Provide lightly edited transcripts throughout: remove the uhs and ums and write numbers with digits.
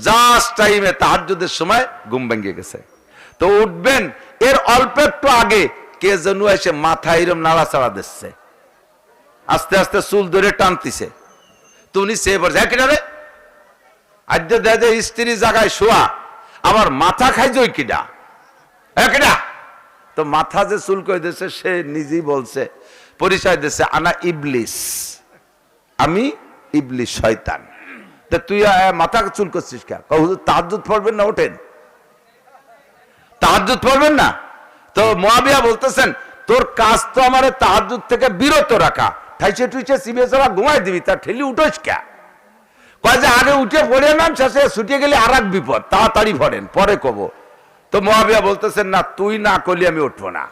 Just টাইমে তাহাজ্জুদের সময় ঘুম ভেঙে গেছে। তো উঠবেন, এর অল্প একটু আগে কে যেন এসে মাথা এরম নাড়াচাড়া দিচ্ছে, আস্তে আস্তে চুল ধরে টানতিছে। তো উনি সে বলছে, হ্যাঁ কিনা রে, আজ দেখে স্ত্রী জায়গায় শোয়া, আবার মাথা খাইছে ওই কিনা, হ্যাঁ কিনা। তো মাথা যে চুল করে দিচ্ছে, সে নিজেই বলছে, পরিচয় দিচ্ছে, আনা ইবলিস, আমি ইবলিস, শয়তান। তা তুই মাথা চুল করছিস কে? হুজুর তাহাজ্জুদ পড়বেন না, ওঠেন তাহাজ্জুদ পড়বেন না। তো মুয়াবিয়া বলতেছেন, তোর কাজ তো আমার তাহাজ্জুদ থেকে বিরত রাখা, ঠাইছে টুইছে চিবিয়ে চলা ঘুমাই দিবি, তা ঠেলি উঠোস কে? কয় যে আগে উঠে পড়ে নাম, শেষে ছুটে গেলে আর এক বিপদ, তাড়াতাড়ি পড়েন, পরে কব। তো মুয়াবিয়া বলতেছেন, না তুই না করলি আমি উঠবো না।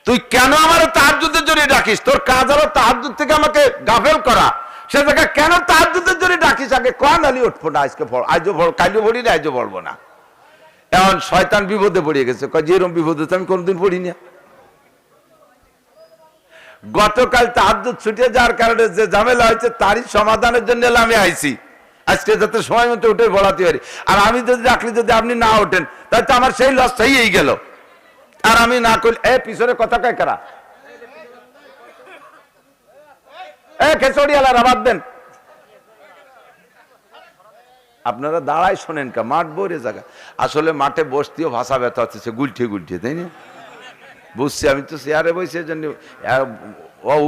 তুই কেন আমার তাহাজ্জুদের জন্য ডাকিস? তোর কাজ হলো তাহাজ্জুদ থেকে আমাকে গাফেল করা, সে জায়গায় কেন তাহাজ্জুদের জন্য ডাকিস? আগে কন, আলি উঠবো না, আজকে আজও কাইলেও পড়ি না, আজও পড়বো না। এখন শয়তান বিপদে পড়ে গেছে, কয় যেরকম বিপদে আমি কোনদিন পড়ি না। গতকাল তাহাজ্জুদ ছুটে যাওয়ার কারণে যে ঝামেলা হয়েছে, তারই সমাধানের জন্য আমি আইছি আজকে, যাতে সময় মতো উঠে বলাতে পারি। আর আমি যদি ডাকলি, যদি আপনি না ওঠেন, তাহলে তো আমার সেই লস হয়েই গেল। আর আমি না করলে, পিছনে কথা কয় কারা? খেচড়িয়ালার আবাদ দেন। আপনারা দাঁড়াই শোনেন কা, মাঠ বইরে জায়গা। আসলে মাঠে বসতেও ভাষা ব্যথা হচ্ছে, গুলঠিয়ে গুলঠিয়ে, তাই না? বুঝছি, আমি তো চেয়ারে বসে জন্য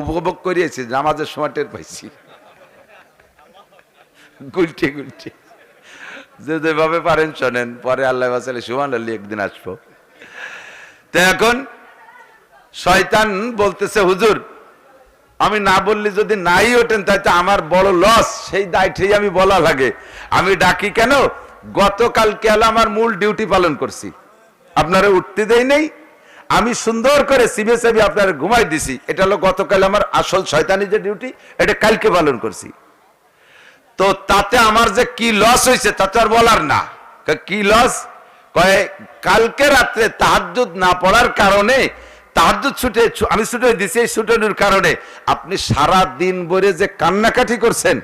উপভোগ করিয়েছি, নামাজের সময় টের পাইছি, গুলঠিয়ে গুলঠিয়ে। যেভাবে পারেন শোনেন, পরে আল্লাহ বাসালে সুবহানাল্লাহ একদিন আসবো। তো এখন শয়তান বলতেছে, হুজুর আমি না বললি যদি নাই ওঠেন, তাই তো আমার বড় লস, সেই দায়িত্বেই আমি বলা লাগে। আমি ডাকি কেন? গতকালকে আমার মূল ডিউটি পালন করছি, আপনারা উঠতে দেই নেই, আমি সুন্দর করে সিবে সাবি আপনারা ঘুমাই দিছি। এটা হলো গতকাল আমার আসল শয়তানি যে ডিউটি, এটা কালকে পালন করছি। তো তাতে আমার যে কি লস হয়েছে তা তো আর বলার না। কি লস? কয় কালকে রাত্রে তাহাজ্জুদ না পড়ার কারণে, তাহাজ্জুদ ছুটে আমি ছুটে দিছি, এই ছুটানোর কারণে আপনি সারা দিন ভরে যে কান্নাকাটি করছেন,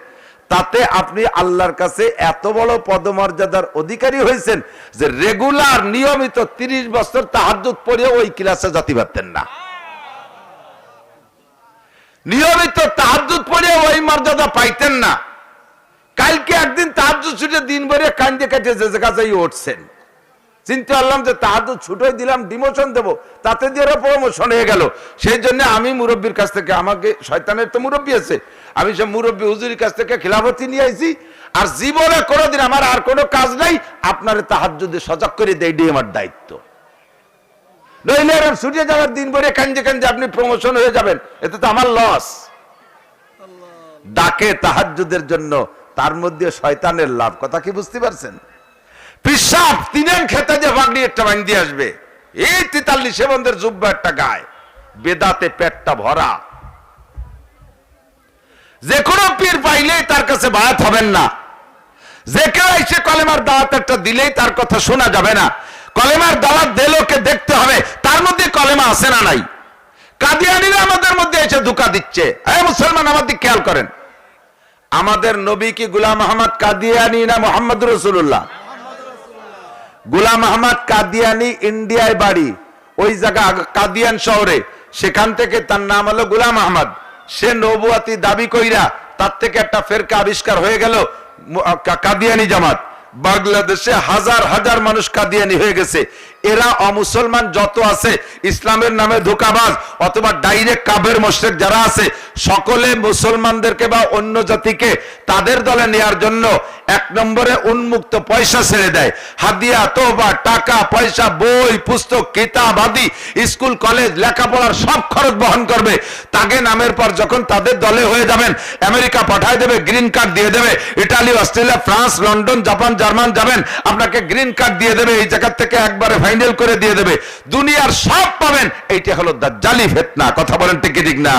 তাতে আপনি আল্লাহর কাছে এত বড় পদমর্যাদার অধিকারী হয়েছেন যে রেগুলার নিয়মিত 30 বছর তাহাজ্জুদ পড়ে ওই ক্লাসে জাতি পারতেন না। নিয়মিত তাহাজ্জুদ পড়ে ওই মর্যাদা পাইতেন না। কালকে একদিন তাহাজ্জুদ ছুটে দিন ভরে কান্দে কাটে যে কাছেই উঠছেন, চিন্তা করলাম যে তাহাজ্জুদ ছুটোই দিলাম, ডিমোশন দেব, তাতে দিয়ে প্রমোশন হয়ে গেল। সেই জন্য আমি মুরব্বীর কাছ থেকে, আমাকে শয়তানের তো মুরব্বী আছে, আমি সব মুরব্বী হুজুরের কাছ থেকে খিলাফতি নিয়ে আইছি। আর জীবনে কোনোদিন আমার আর কোনো কাজ নাই, আপনার তাহাজ্জুদে সজাগ করে দেয়, এটাই আমার দায়িত্ব। নইলে এরকম ছুটে যাওয়ার দিন ভরে কান্দে কান্দে আপনি প্রমোশন হয়ে যাবেন, এতে তো আমার লস। ডাকে তাহাজ্জুদের জন্য, তার মধ্যে শয়তানের লাভ। কথা কি বুঝতে পারছেন? পিসাব তিনেন খেতে যে ভাগনি একটা ভাঙ দিয়ে আসবে, এই 43 বন্ধের জুব্বা একটা গায়ে, বেদাতে পেটটা ভরা। যে কোনো পীর পাইলেই তার কাছে বায়াত হবেন না, যে কেউ এসে কলেমার দাওয়াত একটা দিলেই তার কথা শোনা যাবে না। কলেমার দাওয়াত দিলোকে দেখতে হবে তার মধ্যে কলেমা আছে না নাই। কাদিয়ানীরা আমাদের মধ্যে এসে ধোঁকা দিচ্ছে। মুসলমান আমার দিক খেয়াল করেন, আমাদের নবী কি গোলাম আহমদ কাদিয়ানী না মুহাম্মদ রাসূলুল্লাহ? গোলাম আহমদ কাদিয়ানী ইন্ডিয়ায় বাড়ি, ওই জায়গা কাদিয়ান শহরে, সেখান থেকে তার নাম হলো গোলাম আহমদ। সে নবুয়াতি দাবি কইরা তার থেকে একটা ফেরকা আবিষ্কার হয়ে গেল কাদিয়ানী জামাত। বাংলাদেশে হাজার হাজার মানুষ কাদিয়ানী হয়ে গেছে। এরা অমুসলমান যত আছে, ইসলামের নামে ধোঁকাবাজ অথবা ডাইরেক্ট কাফের মুশরিক যারা আছে, সকলে মুসলমানদেরকে বা অন্য জাতিকে তাদের দলে নেয়ার জন্য এক নম্বরে উন্মুক্ত পয়সা ছেড়ে দেয়। হাদিয়া, তোবা, টাকা পয়সা, বই পুস্তক, কিতাব আদি, স্কুল কলেজ লেখাপড়ার সব খরচ বহন করবে। তাকে নামের পর যখন তাদের দলে হয়ে যাবেন, আমেরিকা পাঠায় দেবে, গ্রিন কার্ড দিয়ে দেবে। Italy, Australia, France, London, Japan, German যাবেন, আপনাকে গ্রিন কার্ড দিয়ে দেবে, এই জায়গা থেকে একবারে ফাইনাল করে দিয়ে দেবে, দুনিয়ার সব পাবেন। এইটা হলো দাজ্জালি ফিতনা। কথা বলেন ঠিক কি ঠিক না?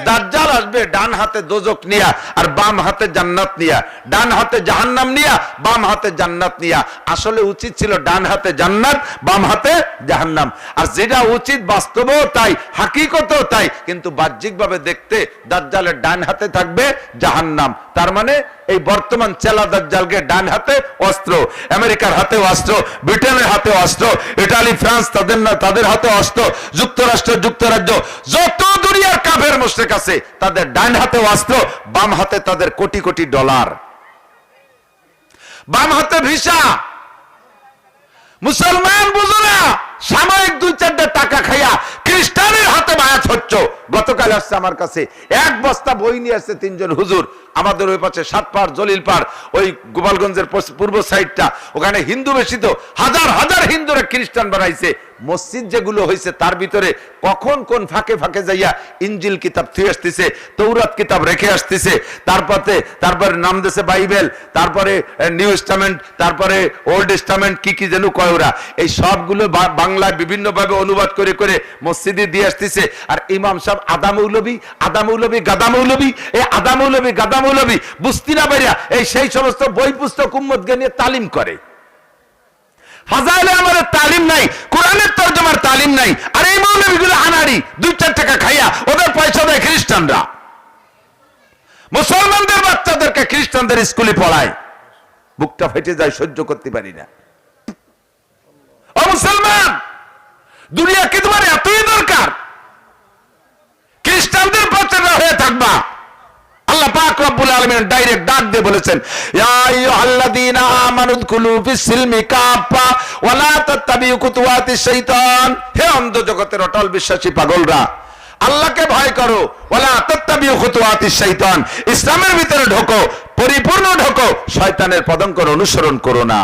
দাজ্জাল আসবে ডান হাতে দোজক নিয়া আর বাম হাতে জান্নাত নিয়া, ডান হাতে জাহান্নাম নিয়া, বাম হাতে জান্নাত নিয়া। আসলে উচিত ছিল ডান হাতে জান্নাত, বাম হাতে জাহান্নাম। আর যেটা উচিত বাস্তবেও তাই, হাকিকতেও তাই, কিন্তু বাহ্যিকভাবে দেখতে দাজ্জালের ডান হাতে থাকবে জাহান্নাম। তার মানে এই বর্তমান চেলা দাজ্জালকে ডান হাতে অস্ত্র, আমেরিকার হাতে অস্ত্র, ব্রিটেনের হাতে অস্ত্র, ইটালি ফ্রান্স তাদের হাতে অস্ত্র, যুক্তরাষ্ট্র যুক্তরাজ্য যত দুনিয়ার কাফের মুশরিক আছে তাদের ডান হাতে অস্ত্র, বাম হাতে তাদের কোটি কোটি ডলার, বাম হাতে ভিসা। মুসলমান বুঝো না, সাময়িক 2-4 টাকা খাইয়া খ্রিস্টানের হাতে বায়াত হচ্ছ। গতকাল আসছে আমার কাছে এক বস্তা বই নিয়ে আসছে 3 জন হুজুর, আমাদের ওই পাশে সাতপাড় জলিলপাড় ওই গোপালগঞ্জের পূর্ব সাইডটা, ওখানে হিন্দু বেশি তো, হাজার হাজার হিন্দুরা খ্রিস্টান বানাইছে। মসজিদ যেগুলো হয়েছে তার ভিতরে কখন কোন ফাঁকে ফাঁকে যাইয়া ইঞ্জিল কিতাব থুয়ে আসতেছে, তৌরাত কিতাব রেখে আসতেছে, তারপরে নাম দিয়েছে বাইবেল, তারপরে নিউ টেস্টামেন্ট, তারপরে ওল্ড টেস্টামেন্ট, কি কি যেন কয় ওরা। এই সবগুলো বাংলায় বিভিন্ন ভাবে অনুবাদ করে করে মসজিদে দিয়ে আসতেছে। আর ইমাম সাহেব আদা মৌলবী গাদা মৌলবী, এই আদা মৌলবী গাদা মৌলবী বুঝতি না পারিয়া এই সেই সমস্ত বই পুস্তক উম্মতকে নিয়ে তালিম করে। ফাজাইলে আমাদের তালিম নাই, কোরআনের তরজমার তালিম নাই। আর এই মৌলবীগুলো আনাড়ি, 2-4 টাকা খাইয়া ওদের পয়সা দেয় খ্রিস্টানরা। মুসলমানদের বাচ্চাদেরকে খ্রিস্টানদের স্কুলে পড়ায়, বুকটা ফেটে যায়, সহ্য করতে পারি না। ও মুসলমান, দুনিয়া কি তোমার এতই দরকার খ্রিস্টানদের প্রচারণা হয়ে থাকবা? আল্লাহ পাক রব্বুল আলামিন ডাইরেক্ট ডাক দিয়ে বলেছেন, ইয়া আইয়ুহাল্লাযীনা আমানু দুখুলু ফিস-সিলমি কাফা ওয়া লা তাত্তাবিউ খুতুওয়াতিশ শাইতান। হে অন্ধ জগতের অটল বিশ্বাসী পাগলরা, আল্লাহকে ভয় করো, ওয়া লা তাত্তাবিউ খুতুওয়াতিশ শাইতান, ইসলামের ভিতরে ঢোকো, পরিপূর্ণ ঢোকো, শয়তানের পদঙ্কর অনুসরণ করো না,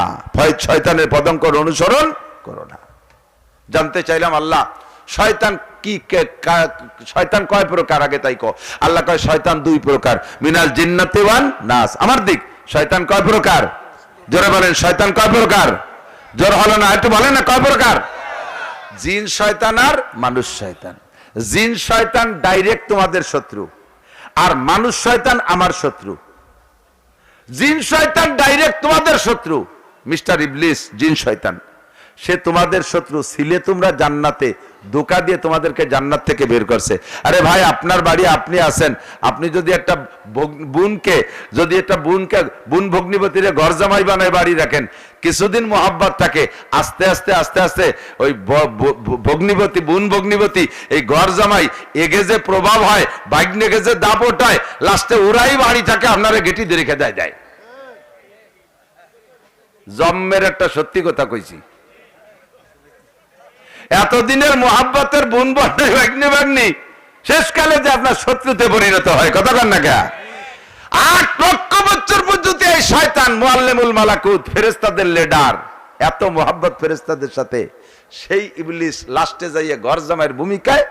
শয়তানের পদঙ্কর অনুসরণ করো না। জানতে চাইলাম আল্লাহ শয়তান কি, শয়তান কয় প্রকার আগে তাই কো। আল্লাহ কয় শয়তান 2 প্রকার, মিনাল জিন্নাতি ওয়ান নাস। আমার দিক শয়তান কয় প্রকার? জোরে বলেন, শয়তান কয় প্রকার? জোর হলো না, একটু বলেন না কয় প্রকার? জিন শয়তান আর মানুষ শয়তান। জিন শয়তান ডাইরেক্ট তোমাদের শত্রু, আর মানুষ শয়তান আমার শত্রু। জিন শয়তান ডাইরেক্ট তোমাদের শত্রু, মিস্টার ইবলিস জিন শয়তান, সে তোমাদের শত্রু। ছিলে তোমরা জান্নাতে, ধোঁকা দিয়ে তোমাদেরকে জান্নাত থেকে বের করছে। আরে ভাই, আপনার বাড়ি আপনি আছেন, আপনি যদি একটা বুন ভগ্নিপতিরে ঘর জামাই বানায় বাড়ি রাখেন, কিছুদিন মোহাব্বত থাকে, আস্তে আস্তে আস্তে আস্তে ওই বুন ভগ্নিপতি এই ঘর জামাই এগে যে প্রভাব হয়, বাইকনেগে যে দাপট হয়, লাস্টে ওরাই বাড়িটাকে আপনারা গেটি দিয়ে রেখে দেয়। জম্মের একটা সত্যি কথা কইছি, এতদিনের মোহাব্বতের বোন ভাগ্নি শেষকালে যে আপনার শত্রুতে পরিণত হয়, কথা কন না কে? 8 লক্ষ বছর পর্যন্ত এই শয়তান মুআল্লিমুল মালাকুত, ফেরেশতাদের লিডার, এত মোহাব্বত ফেরেশতাদের সাথে, সেই ইবলিস লাস্টে যাইয়ে ঘর জামাইয়ের ভূমিকায়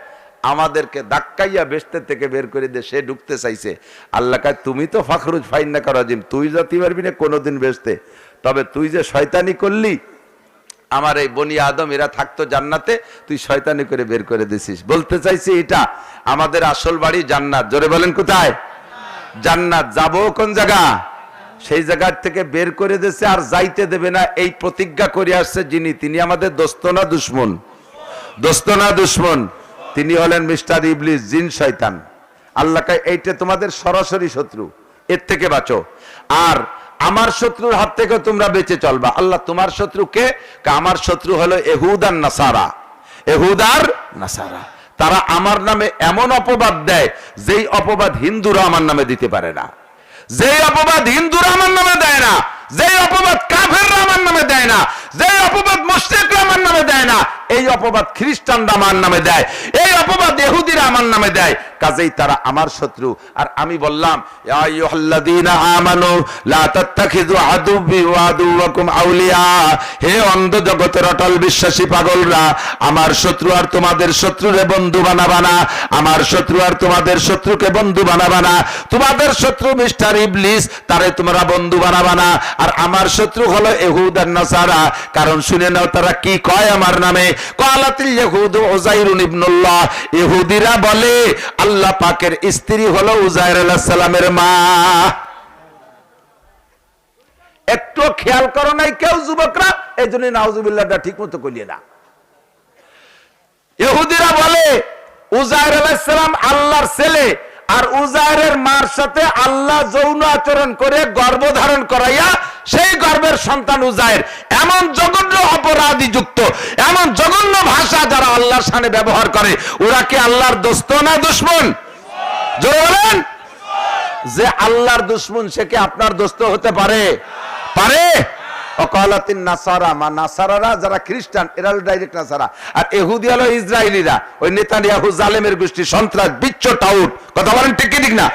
আমাদেরকে ধাক্কাইয়া বেহেশত থেকে বের করে দিয়ে সে ঢুকতে চাইছে। আল্লাহ কয়, তুমি তো ফাখরুজ ফাইন্নাকা রাজিম, তুই যেতে পারবি না কোনোদিন বেহেশতে, তবে তুই যে শয়তানি করলি, আমার এই বনি আদম এরা থাকতো জান্নাতে, তুই শয়তানি করে বের করে দিছিস। বলতে চাইছি এটা আমাদের আসল বাড়ি জান্নাত। জোরে বলেন কোথায়? জান্নাত। যাবো কোন জায়গা? সেই জায়গা থেকে বের করে দিয়েছে, আর যাইতে দেবে না এই প্রতিজ্ঞা করে আসছে যিনি, তিনি আমাদের দোস্ত না দুশমন? দোস্ত না দুশমন? তিনি হলেন মিস্টার ইবলিস, জিন শয়তান। আল্লাহ কয় এইটা তোমাদের সরাসরি শত্রু, এর থেকে বাঁচো। আর আমার শত্রুর হাত থেকে তোমরা বেঁচে চলবা। আল্লাহ তোমার শত্রু কে? আমার শত্রু হলো ইহুদ আর নাসারা। ইহুদ আর নাসারা, তারা আমার নামে এমন অপবাদ দেয় যেই অপবাদ হিন্দুরা আমার নামে দিতে পারে না, যেই অপবাদ হিন্দুরা আমার নামে দেয় না, যেই অপবাদ কাফেররা আমার নামে দেয় না, যেই অপবাদ মুশরিকরা আমার নামে দেয় না, এই অপবাদ খ্রিস্টানরা আমার নামে দেয়, এই অপবাদ ইহুদিরা আমার নামে দেয়। কাজেই তারা আমার শত্রু। আর আমি বললাম, ইয়া আইয়ুহাল্লাযীনা আমানু লা তাত্তাখিযু আদুব্বি ওয়া আদুওয়াকুম আউলিয়া। হে অন্ধ জগতের অটল বিশ্বাসী পাগলরা, আমার শত্রু আর তোমাদের শত্রুরে বন্ধু বানাবা না, আমার শত্রু আর তোমাদের শত্রুকে বন্ধু বানাবা না। তোমাদের শত্রু মিস্টার ইবলিস, তারে তোমরা বন্ধু বানাবা না। আর আমার শত্রু হলো ইহুদ আর নাসারা। কারণ শুনে নাও তারা কি কয় আমার নামে। ক্বালাতিল ইয়াহুদু উযাইরুন ইবনুল্লাহ, ইহুদিরা বলে আল্লাহ পাকের স্ত্রী হলো উযাইর আলাইহিস সালামের মা। একটু খেয়াল করো নাই কেউ যুবকরা? এই জন্য নাউজুবিল্লাহটা ঠিক মতো কইলে না। ইহুদিরা বলে উযাইর আলাইহিস সালাম আল্লাহর ছেলে, আর উজায়ের মার সাথে আল্লাহ যৌন আচরণ করে গর্ভধারণ করাইয়া সেই গর্ভের সন্তান উজায়ের। এমন জঘন্য অপরাধী যুক্ত, এমন জঘন্য ভাষা যারা আল্লাহর সামনে ব্যবহার করে, ওরা কি আল্লাহর দোস্ত না দুশমন? জোরে বলেন। যে আল্লাহর দুশমন সে কি আপনার দোস্ত হতে পারে? পারে? ওয়াকালাতিন নাসারা, মা নাসারারা যারা খ্রিস্টান এরা হলো ডাইরেক্ট নাসারা, আর ইহুদি হলো ইসরায়েলিরা, ওই নেতানিয়াহু জালেমের গোষ্ঠী, সন্ত্রাস, বিশ্ব টাউট। কথা বলেন ঠিক কি ঠিক না?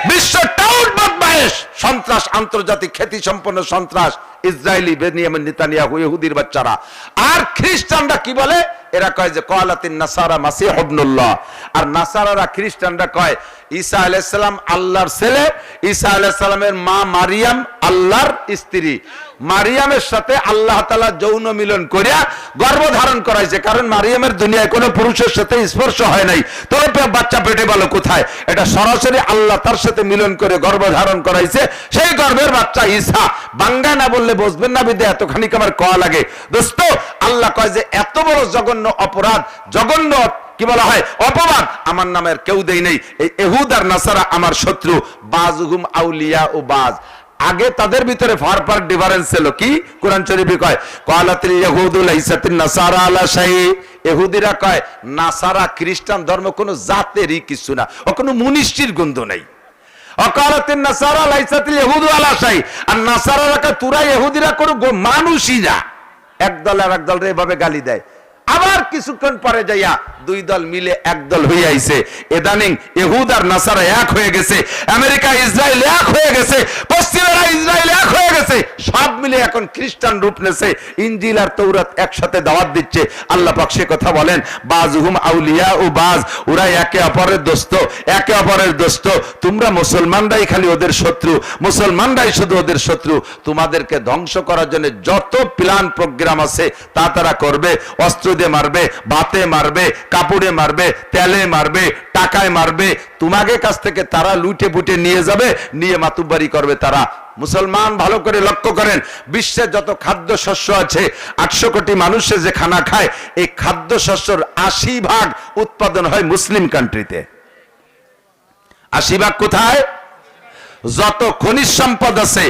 বিশ্ব টাউট, বদমাইশ, সন্ত্রাস, আন্তর্জাতিক খ্যাতি সম্পন্ন সন্ত্রাস ইসরায়েলি বেনিয়ামিন নেতানিয়াহু, ইহুদির বাচ্চারা। আর খ্রিস্টানরা কি বলে? এরা কয় যে ওয়াকালাতিন নাসারা মাসিহ ইবনুল্লাহ। আর নাসারারা খ্রিস্টানরা কয় ঈসা আলাইহিস সালাম আল্লাহর ছেলে, ঈসা আলাইহিস সালামের মা মারিয়াম আল্লাহর স্ত্রী। মারিয়ামের সাথে আল্লাহ তাআলা যৌন মিলন করিয়া গর্ভধারণ করাইছে, কারণ মারিয়ামের দুনিয়ায় কোনো পুরুষের সাথে স্পর্শ হয় নাই, তবে বাচ্চা পেটে ভালো কোথায়? এটা সরাসরি আল্লাহ তার সাথে মিলন করে গর্ভধারণ করাইছে, সেই গর্ভের বাচ্চা ঈসা। বাংলা না বললে বুঝবেন না, বিদে এতখানি আমার কওয়া লাগে। দোস্ত, আল্লাহ কয় যে এত বড় জঘন্য অপরাধ, জঘন্য কি বলা হয় অপবাদ আমার নামের কেউ দেই নেই। এই ইহুদ আর নাসারা আমার শত্রু, বাজুহুম আউলিয়া ও বাজ। আগে তাদের ভিতরে ফার ডিফারেন্স ছিল কি? কোরআন শরীফে কয় ক্বালাতিল ইয়াহুদু লাইসাতিন নাসারা আলা শাই। ইহুদিরা কয় নাসারা খ্রিস্টান ধর্ম কোনো জাতেরই কিছু না, ও কোনো মুনিষ্ঠির গন্ধ নাই। ওয়াকালাতিন নাসারা লাইসাতিল ইয়াহুদু আলা শাই। আর নাসারারা কয় তোরা ইহুদিরা কোনো মানুষই না। একদল আর একদল এভাবে গালি দেয়, আবার কিছুক্ষণ পরে যাইয়া দুই দল মিলে একদল হয়ে আইছে। ইদানিং ইহুদ আর নাসারা এক হয়ে গেছে, আমেরিকা ইসরায়েল এক হয়ে গেছে, পশ্চিমেরা ইসরায়েল এক হয়ে গেছে, সব মিলে এখন খ্রিস্টান রূপ নেছে। ইনজিল আর তৌরাত একসাথে দাওয়াত দিচ্ছে। আল্লাহ পাক সে কথা বলেন বাজহুম আউলিয়া ও বাজ, ওরা একে অপরের দোস্ত, একে অপরের দোস্ত। তোমরা মুসলমানরাই খালি ওদের শত্রু, মুসলমানরাই শুধু ওদের শত্রু। তোমাদেরকে ধ্বংস করার জন্য যত প্ল্যান প্রোগ্রাম আছে তা তারা করবে। অস্ত্র দিয়ে মারবে, ভাতে মারবে, কাপড়ে মারবে, তেলে মারবে, টাকায় মারবে। তোমাদের কাছ থেকে তারা লুটে পুটে নিয়ে যাবে, নিয়ে মাতুব্বারি করবে তারা। মুসলমান ভালো করে লক্ষ্য করেন, বিশ্বের যত খাদ্য শস্য আছে, 800 কোটি মানুষে যে খানা খায়, এই খাদ্য শস্যর 80% উৎপাদন হয় মুসলিম কান্ট্রিতে। 80% কোথায়? যত খনিজ সম্পদ আছে,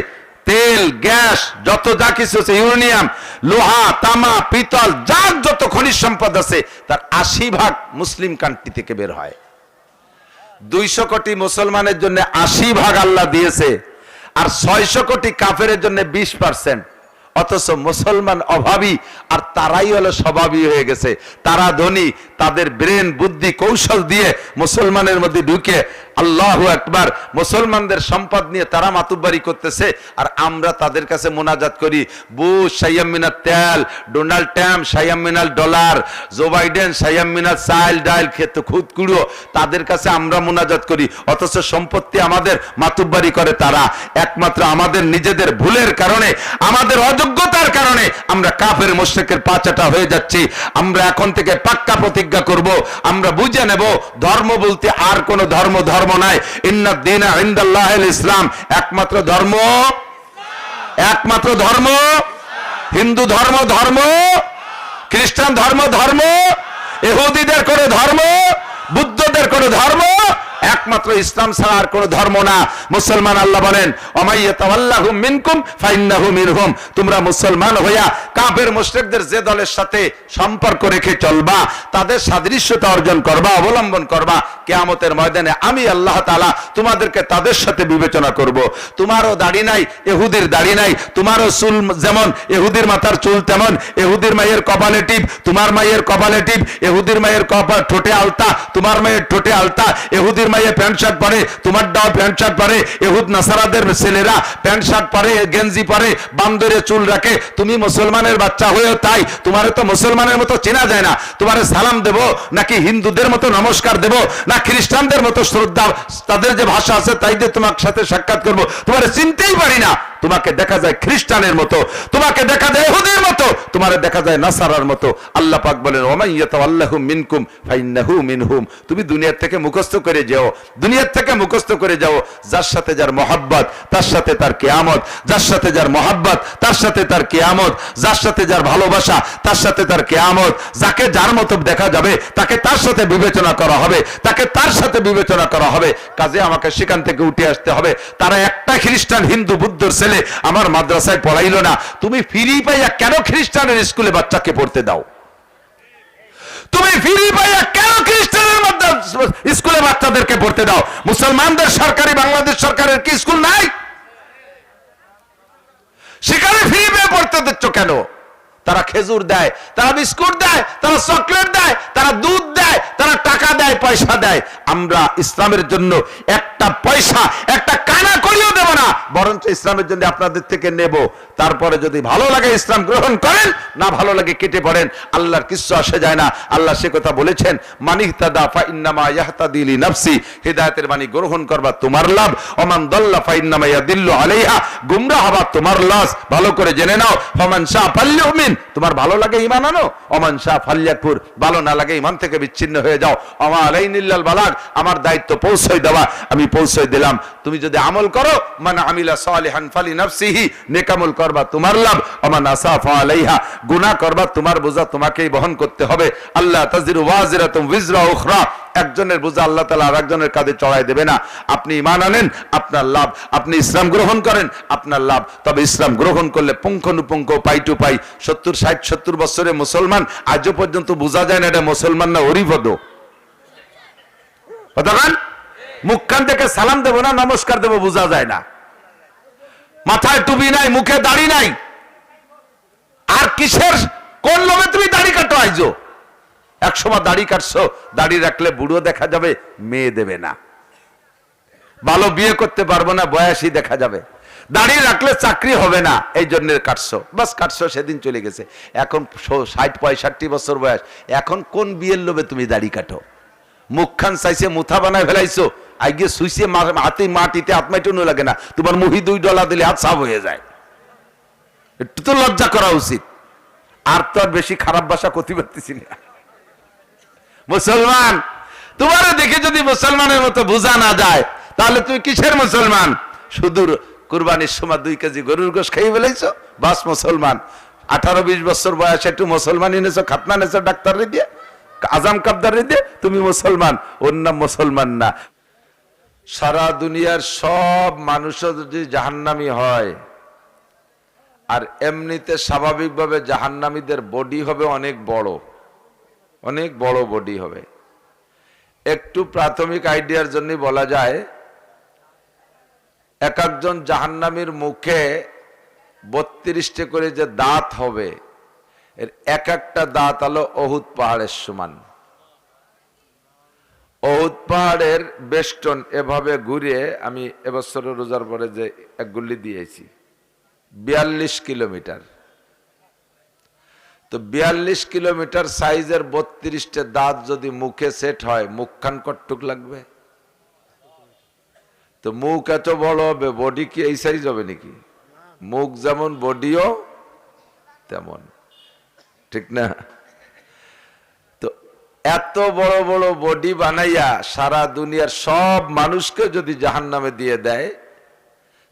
তেল, গ্যাস, যত যা কিছু আছে, ইউরেনিয়াম, লোহা, তামা, পিতল, যার যত খনিজ সম্পদ আছে, তার 80% মুসলিম কান্ট্রি থেকে বের হয়। 200 কোটি মুসলমানের জন্য 80% আল্লাহ দিয়েছে, আর 600 কোটি কাফেরের জন্য 20%। অথচ মুসলমান অভাবী, আর তারাই হলো স্বভাবী হয়ে গেছে। তারা ধনী, তাদের ব্রেন, বুদ্ধি, কৌশল দিয়ে মুসলমানের মধ্যে ঢুকে আল্লাহু আকবার, মুসলমানদের সম্পদ নিয়ে তারা মাতুব্বারি করতেছে। আর আমরা তাদের কাছে মোনাজাত করি, বুশ সাইয়াম মিনাল তেল, ডোনাল্ড ট্রাম্প সাইয়াম মিনাল ডলার, জো বাইডেন সাইয়াম মিনাল চাল ডাল খেত খুদ কুড়ো, তাদের কাছে আমরা মোনাজাত করি। অথচ সম্পত্তি আমাদের মাতুব্বারি করে তারা। একমাত্র আমাদের নিজেদের ভুলের কারণে, আমাদের অযোগ্যতার কারণে আমরা কাফের মুশরিকের পাচাটা হয়ে যাচ্ছি। আমরা এখন থেকে পাক্কা প্রতিজ্ঞা করব, আমরা বুঝে নেব ধর্ম বলতে আর কোন ধর্ম নাই। ইন্নাদ দীনা ইনদাল্লাহিল ইসলাম, একমাত্র ধর্ম, একমাত্র ধর্ম হিন্দু ধর্ম, খ্রিস্টান ধর্ম, ইহুদিদের কোন ধর্ম, বুদ্ধদের কোন ধর্ম, একমাত্র ইসলাম ছাড়া আর কোন ধর্ম না। মুসলমান আল্লাহ বলেন ওয়ামাইয়াতাওয়াল্লাহুম মিনকুম ফাইন্নাহু মিনহুম। তোমরা মুসলমান হইয়া কাফের মুশরিকদের যে দলের সাথে সম্পর্ক রেখে চলবা, তাদের সাদৃশ্যতা অর্জন করবা, অবলম্বন করবা, কিয়ামতের ময়দানে আমি আল্লাহ তাআলা তোমাদেরকে তাদের সাথে বিবেচনা করব। তোমারও দাড়ি নাই, ইহুদির দাড়ি নাই, তোমারও চুল যেমন ইহুদির মাথার চুল তেমন, ইহুদির মায়ের কপালে টিপ, তোমার মায়ের কপালে টিপ, ইহুদির মায়ের কপাল ঠোঁটে আলতা, তোমার মায়ের ঠোঁটে আলতা, ইহুদির মাইয়ে প্যান্ট শার্ট পরে, তোমার দাও প্যান্ট শার্ট পরে, ইহুদ নাসারাদের ছেলেরা প্যান্ট শার্ট পরে, গেঞ্জি পরে, বান্দরে চুল রাখে। তুমি মুসলমানের বাচ্চা হয়েও তাই, তোমার তো মুসলমানের মতো চেনা যায় না। তোমার সালাম দেব নাকি হিন্দুদের মতো নমস্কার দেব, না খ্রিস্টানদের মতো শ্রদ্ধা, তাদের যে ভাষা আছে তাই দিয়ে তোমার সাথে সাক্ষাৎ করবো, তোমার চিনতেই পারি না। তোমাকে দেখা যায় খ্রিস্টানের মতো, তোমাকে দেখা যায় ইহুদির মতো, তোমারে দেখা যায় নাসারার মতো। আল্লাহ পাক বলেন ওয়ামান ইয়াতাওয়াল্লাহু মিনকুম ফাইন্নাহু মিনহুম। তুমি দুনিয়ার থেকে মুখস্থ করে যাও, দুনিয়ার থেকে মুখস্থ করে যাও, যার সাথে যার মহব্বত তার সাথে তার কিয়ামত, যার সাথে যার মহব্বত তার সাথে তার কিয়ামত, যার সাথে যার ভালোবাসা তার সাথে তার কিয়ামত। যাকে যার মতো দেখা যাবে তাকে তার সাথে বিবেচনা করা হবে, তাকে তার সাথে বিবেচনা করা হবে। কাজে আমাকে সেখান থেকে উঠে আসতে হবে। তারা একটা খ্রিস্টান হিন্দু বুদ্ধর ছেলে আমার মাদ্রাসায় পড়াইলো না, তুমি ফ্রি পাইয়া কেন খ্রিস্টানের স্কুলে বাচ্চাকে পড়তে দাও? তুমি ফ্রি পাইয়া কেন খ্রিস্টানের স্কুলে বাচ্চাদেরকে পড়তে দাও? মুসলমানদের সরকারি বাংলাদেশ সরকারের কি স্কুল নাই? সেখানে ফ্রি পেয়ে পড়তে দিচ্ছ কেন? তারা খেজুর দেয়, তারা বিস্কুট দেয়, তারা চকলেট দেয়, তারা দুধ দেয়, তারা টাকা দেয়, পয়সা দেয়। আমরা ইসলামের জন্য একটা পয়সা, একটা কানা করিও দেব না, বরঞ্চ ইসলামের জন্য আপনাদের থেকে নেব। তারপরে যদি ভালো লাগে ইসলাম গ্রহণ করেন, না ভালো লাগে কেটে পড়েন, আল্লাহর কিচ্ছু আসে যায় না। আল্লাহ সে কথা বলেছেন মানিহতাদা ফাইন্নামা ইয়াহতাদি লিনাফসি, হিদায়াতের বাণী গ্রহণ করবা তোমার লাভ, ওমান দাল্লা ফাইন্নামা ইয়াদিল্লু আলাইহা, গুমরাহ হবা তোমার লস। ভালো করে জেনে নাও, ফামান শাআ ফালইউমিন, তোমার ভালো লাগে ঈমান আনো, ওমান শাআ ফালইয়াকফুর, ভালো না লাগে ঈমান থেকে বিচ্ছিন্ন হয়ে যাও। ওমা আলাইনিল্লাল বালাগ, আমার দায়িত্ব পৌঁছাই দেওয়া, আমি পৌঁছাই দিলাম। তুমি যদি আমল করো, মান আমিলা সালিহান ফালিনাফসিহি, নেক আমল করবা তোমার লাভ, ওমান আসা ফালাইহা, গুনাহ করবা তোমার বোঝা তোমাকেই বহন করতে হবে। আল্লাহ তাজিরু ওয়াজিরাতুম উযরা উখরা, একজনের বোঝা আল্লাহ তাআলা আরেকজনের কাঁধে চড়াই দেবে না। আপনি ঈমান আনেন, আপনার লাভ, আপনি ইসলাম গ্রহণ করেন, আপনার লাভ। তবে ইসলাম গ্রহণ করলে পুঙ্খানুপুঙ্খ পাই টু পাই 70 বছরের মুসলমান, আজও পর্যন্ত বোঝা যায় না এটা মুসলমান না হরিপদ। কতক্ষণ মুখখান থেকে সালাম দেবো না নমস্কার দেবো বোঝা যায় না, মাথায় টুপি নাই, মুখে দাড়ি নাই, আর কিসের কোন লোভে তুমি দাড়ি কাটো? আইজো একসময় দাড়ি কাটছো, দাড়ি রাখলে বুড়ো দেখা যাবে, মেয়ে দেবে না, ভালো বিয়ে করতে পারবো না, বয়সী দেখা যাবে, দাড়ি রাখলে চাকরি হবে না, এই জন্য কাটছো, বাস কাটছো, সেদিন চলে গেছে। এখন 60-65 বছর বয়স, এখন কোন বিয়ের লোভে তুমি দাড়ি কাটো? মুখখান চাইছে মুথা বানায় ফেলাইছো, আগে সুইছে হাতে মাটিতে হাত মাইটুনো লাগে না, তোমার মুহি $2 দিলে হাত সাফ হয়ে যায়। একটু তো লজ্জা করা উচিত। আর তো আর বেশি খারাপ ভাষা করতে পারতেছি না। মুসলমান, তোমার দেখে যদি মুসলমানের মতো বোঝা না যায়, তাহলে তুমি কিসের মুসলমান? শুধু কুরবানির সময় 2 কেজি গরুর গোশ খাইয়ে ফেলাইছো, বাস মুসলমান। 18-20 বছর বয়সে একটু মুসলমান এনেছো, খাতনা এনেছো ডাক্তার দিয়ে, আজাম কাবদার দিয়ে, তুমি মুসলমান, ওর নাম মুসলমান না। সারা দুনিয়ার সব মানুষও যদি জাহান্নামী হয়, আর এমনিতে স্বাভাবিকভাবে জাহান্নামীদের বডি হবে অনেক বড়, অনেক বড় বডি হবে। একটু প্রাথমিক আইডিয়ার জন্য বলা যায়, এক একজন জাহান্নামীর মুখে 32টা করে যে দাঁত হবে, এর এক একটা দাঁত হলো অহুদ পাহাড়ের সমান। অহুদ পাহাড়ের বেষ্টন এভাবে ঘুরিয়ে, আমি এবছর রোজার পরে যে এক গুল্লি দিয়েছি, 42 কিলোমিটার। তো 42 কিলোমিটার সাইজের 32টা দাঁত যদি মুখে সেট হয়, মুখখান কটটুক লাগবে? তো মুখ এত বড় হবে, বডি কি এই সাইজ হবে নাকি? মুখ যেমন বডিও তেমন, ঠিক না? তো এত বড় বড় বডি বানাইয়া সারা দুনিয়ার সব মানুষকে যদি জাহান্নামে দিয়ে দেয়,